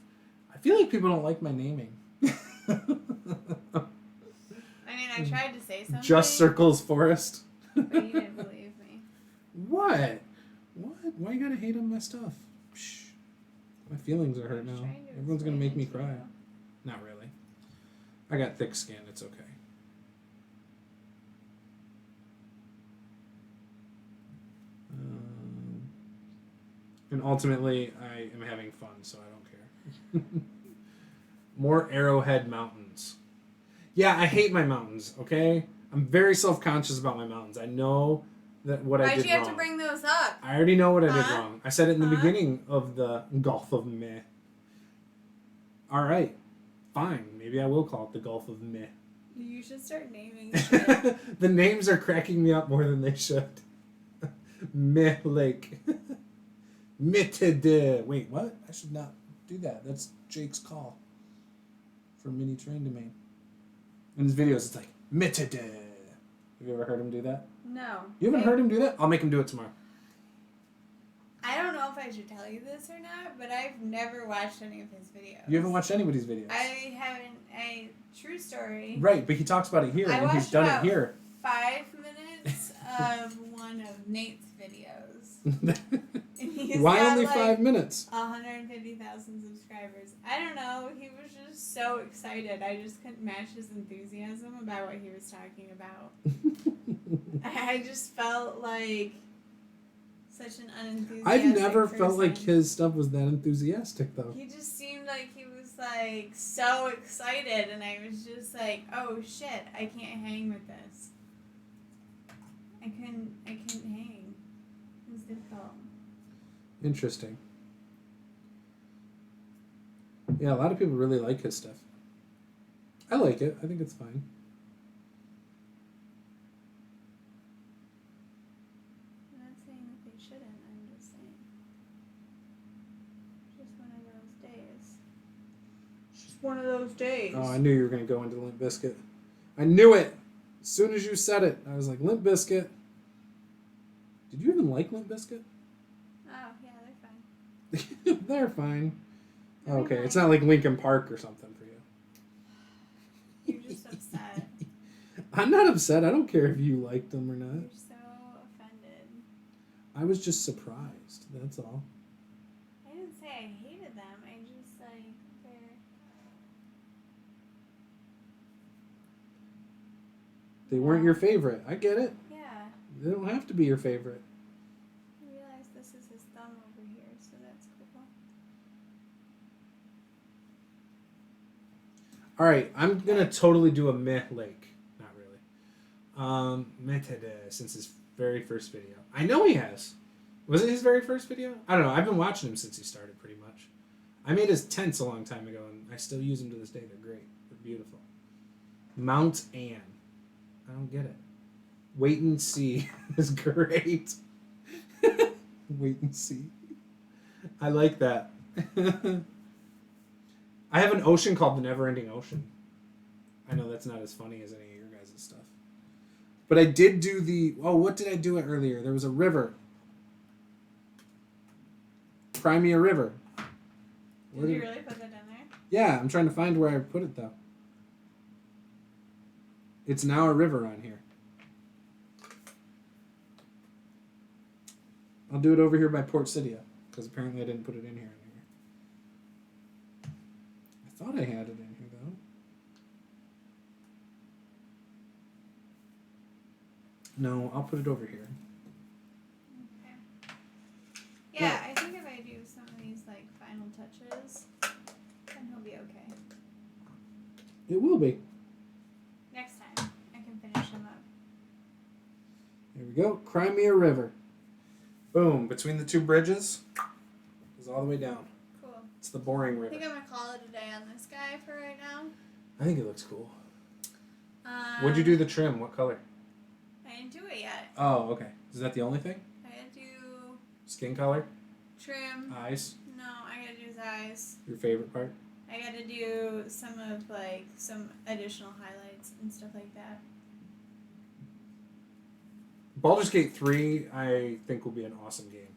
I feel like people don't like my naming. I mean, I tried to say something. Just Circles Forest. But you didn't believe me. What? What? Why you gotta hate on my stuff? Psh. My feelings are hurt I'm now. trying to Everyone's gonna make me explain it cry. to you. Not really. I got thick skin. It's okay. And ultimately, I am having fun, so I don't care. More Arrowhead Mountains. Yeah, I hate my mountains, okay? I'm very self-conscious about my mountains. I know that what I did Why'd you have wrong. to bring those up? I already know what I did Huh? wrong. I said it in the Huh? beginning of the Gulf of Meh. Alright. Fine. Maybe I will call it the Gulf of Meh. You should start naming shit. The names are cracking me up more than they should. Meh Lake. Mittede. Wait, what? I should not do that. That's Jake's call for Mini Train Domain. In his videos, it's like, Mittede. Have you ever heard him do that? No. You haven't heard him do that? I'll make him do it tomorrow. I don't know if I should tell you this or not, but I've never watched any of his videos. You haven't watched anybody's videos. I haven't. True story. Right, but he talks about it here, and he's done it here. 5 minutes of one of Nate's videos. And he's Why got only like 5 minutes? 150,000 subscribers. I don't know. He was just so excited. I just couldn't match his enthusiasm about what he was talking about. I just felt like such an unenthusiastic I've never person. felt like his stuff was that enthusiastic, though. He just seemed like he was like so excited, and I was just like, oh shit, I can't hang with this. I couldn't hang. It was difficult. Interesting. Yeah, a lot of people really like his stuff. I like it. I think it's fine. I'm not saying that they shouldn't. I'm just saying. It's just one of those days. It's just one of those days. Oh, I knew you were going to go into Limp Bizkit. I knew it! As soon as you said it, I was like, Limp Bizkit. Did you even like Limp Bizkit? Oh, yeah, they're fine. They're fine. They're Okay, fine. it's not like Linkin Park or something for you. You're just upset. I'm not upset. I don't care if you liked them or not. You're so offended. I was just surprised. That's all. I didn't say I hated them. I just like they're. They weren't your favorite. I get it. Yeah. They don't have to be your favorite. I realize this is his thumb over here, so that's cool. All right, I'm gonna totally do a meh lake. Not really. Metade since his very first video. I know he has. Was it his very first video? I don't know. I've been watching him since he started, pretty much. I made his tents a long time ago, and I still use them to this day. They're great. They're beautiful. Mount Anne. I don't get it. Wait and see is great. Wait and see. I like that. I have an ocean called the Never-Ending Ocean. I know that's not as funny as any of your guys' stuff. But I did do the... Oh, what did I do earlier? There was a river. Crimea River. Did you really put that down there? Yeah, I'm trying to find where I put it, though. It's now a river on here. I'll do it over here by Port Citia, because apparently I didn't put it in here. I thought I had it in here, though. No, I'll put it over here. Okay. Yeah, I think if I do some of these like final touches, then he'll be okay. It will be. Next time, I can finish him up. Here we go. Crimea River. Boom. Between the two bridges. Goes all the way down. Cool. It's the boring I river. think I'm gonna call it a day on this guy for right now. I think it looks cool. What'd you do the trim? What color? I didn't do it yet. Oh, okay. Is that the only thing? I gotta do Skin color? trim. Eyes? No, I gotta do his eyes. Your favorite part? I gotta do some of like some additional highlights and stuff like that. Baldur's Gate 3, I think, will be an awesome game.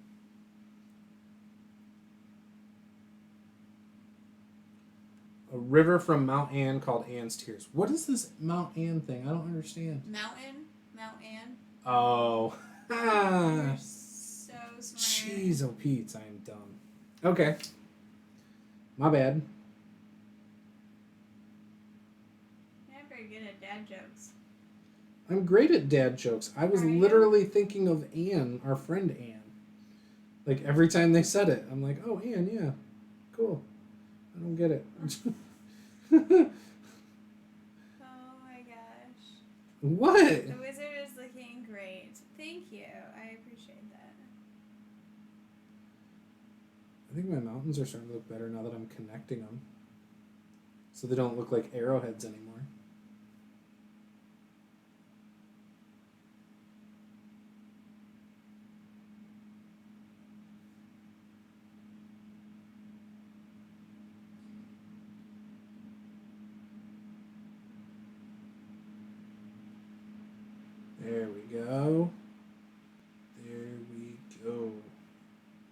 A river from Mount Anne called Anne's Tears. What is this Mount Anne thing? I don't understand. Mount Anne. Oh. You're so smart. Jeez, oh Pete, I am dumb. Okay. My bad. You're not very good at dad jokes. I'm great at dad jokes. I was Are you? literally thinking of Anne, our friend Anne. Like, every time they said it, I'm like, oh, Anne, yeah. Cool. I don't get it. Oh my gosh. What? The wizard is looking great. Thank you. I appreciate that. I think my mountains are starting to look better now that I'm connecting them. So they don't look like arrowheads anymore. There we go. There we go.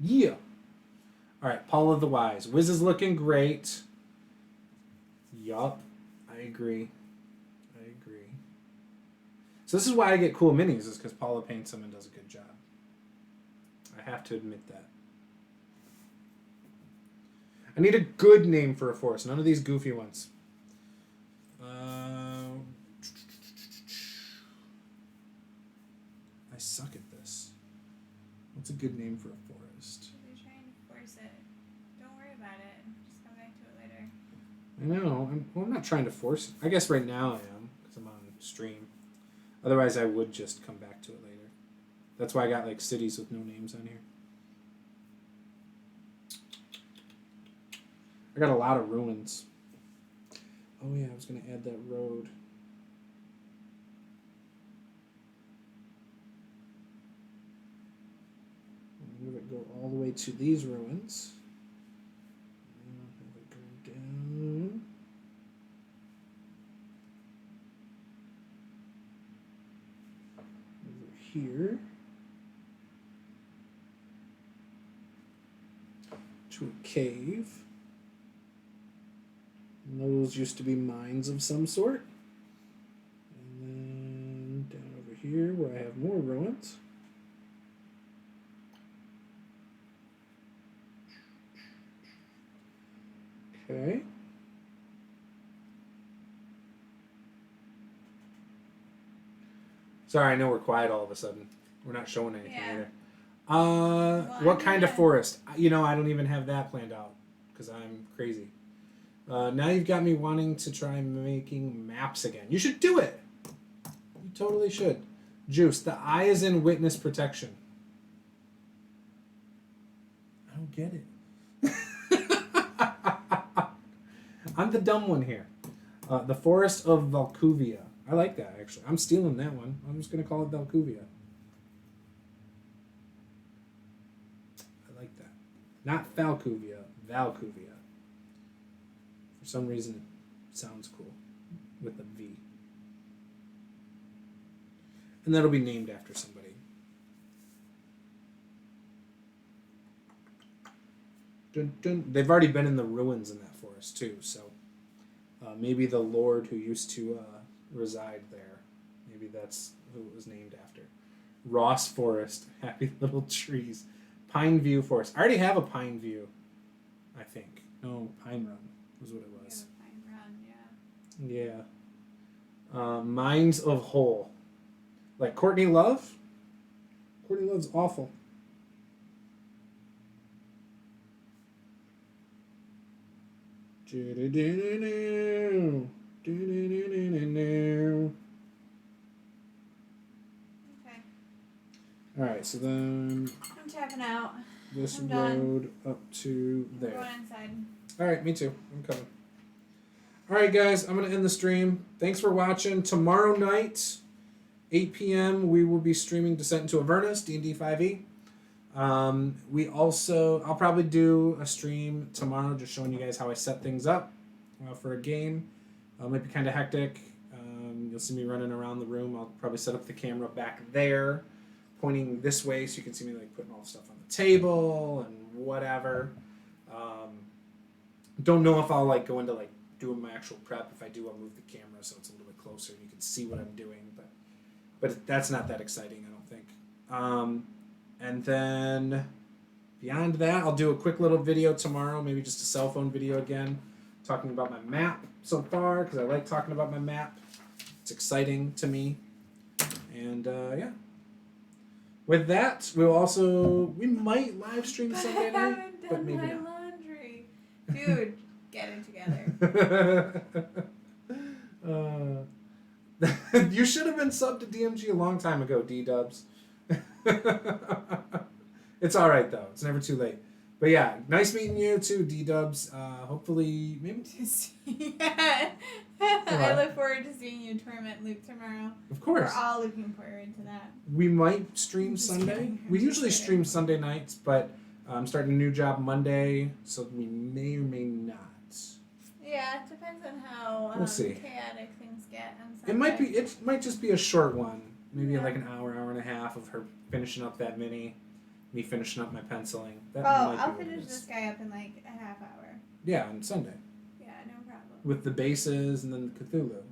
Yeah. All right, Paula the Wise. Wiz is looking great. Yup. I agree. So this is why I get cool minis, is because Paula paints them and does a good job. I have to admit that. I need a good name for a forest. None of these goofy ones. I suck at this. What's a good name for a forest? You're trying to force it. Don't worry about it. Just come back to it later. I know. I'm not trying to force it. I guess right now I am, because I'm on stream. Otherwise, I would just come back to it later. That's why I got like cities with no names on here. I got a lot of ruins. Oh yeah, I was going to add that road. Have it go all the way to these ruins. And have it go down. Over here. To a cave. And those used to be mines of some sort. And then down over here where I have more ruins. Okay. Sorry, I know we're quiet all of a sudden. We're not showing anything either. What kind of forest? You know, I don't even have that planned out because I'm crazy. Now you've got me wanting to try making maps again. You should do it. You totally should. Juice, the eye is in witness protection. I don't get it. I'm the dumb one here. The Forest of Valkuvia. I like that, actually. I'm stealing that one. I'm just going to call it Valkuvia. I like that. Not Falkuvia, Valkuvia. For some reason, it sounds cool with a V. And that'll be named after somebody. Dun, dun. They've already been in the ruins in that forest, too, so maybe the lord who used to reside there, maybe that's who it was named after. Ross Forest. Happy little trees. Pine View Forest. I already have a Pine View, I think. No, Pine Run was what it was. Pine Run, yeah. Yeah. Minds of Whole. Like Courtney Love? Courtney Love's awful. Okay. Alright, so then I'm tapping out. this I'm road up to I'm there. going inside. Alright, me too. I'm coming. Alright, guys, I'm going to end the stream. Thanks for watching. Tomorrow night, 8 p.m., we will be streaming Descent into Avernus, D&D 5e. I'll probably do a stream tomorrow just showing you guys how I set things up for a game. It might be kind of hectic. You'll see me running around the room. I'll probably set up the camera back there, pointing this way so you can see me like putting all the stuff on the table and whatever. Don't know if I'll like go into like doing my actual prep. If I do, I'll move the camera so it's a little bit closer and you can see what I'm doing. But that's not that exciting, I don't think. And then beyond that, I'll do a quick little video tomorrow, maybe just a cell phone video again, talking about my map so far, because I like talking about my map. It's exciting to me. And yeah. With that, we might live stream Sunday night, I haven't but done maybe my not. laundry. Dude, get it together. You should have been subbed to DMG a long time ago, D-dubs. It's all right though. It's never too late. But yeah, nice meeting you too, D-dubs. Hopefully, maybe. I look forward to seeing you torment Luke tomorrow. Of course. We're all looking forward to that. We might stream Just Sunday. kidding. We I'm usually just stream kidding. Sunday nights, but I'm starting a new job Monday, so we may or may not. Yeah, it depends on how We'll see. chaotic things get on Sunday. It might just be a short one. Maybe Yeah. like an hour and a half of her finishing up that mini, me finishing up my penciling. That Oh, might be I'll what it finish is. this guy up in like a half hour. Yeah, on Sunday. Yeah, no problem. With the bases and then Cthulhu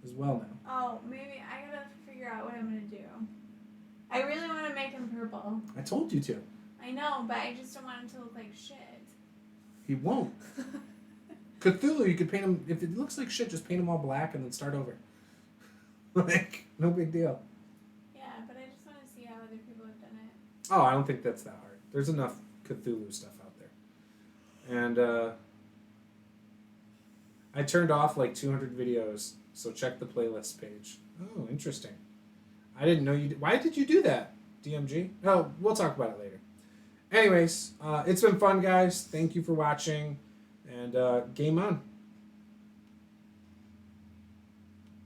as well now. Oh, maybe I gotta figure out what I'm gonna do. I really want to make him purple. I told you to. I know, but I just don't want him to look like shit. He won't. Cthulhu, you could paint him. If it looks like shit, just paint him all black and then start over. Like, no big deal. Yeah, but I just want to see how other people have done it. Oh, I don't think that's that hard. There's enough Cthulhu stuff out there. And I turned off like 200 videos, so check the playlist page. Oh, interesting. I didn't know you did. Why did you do that, DMG? Oh, we'll talk about it later. Anyways, it's been fun, guys. Thank you for watching, and game on.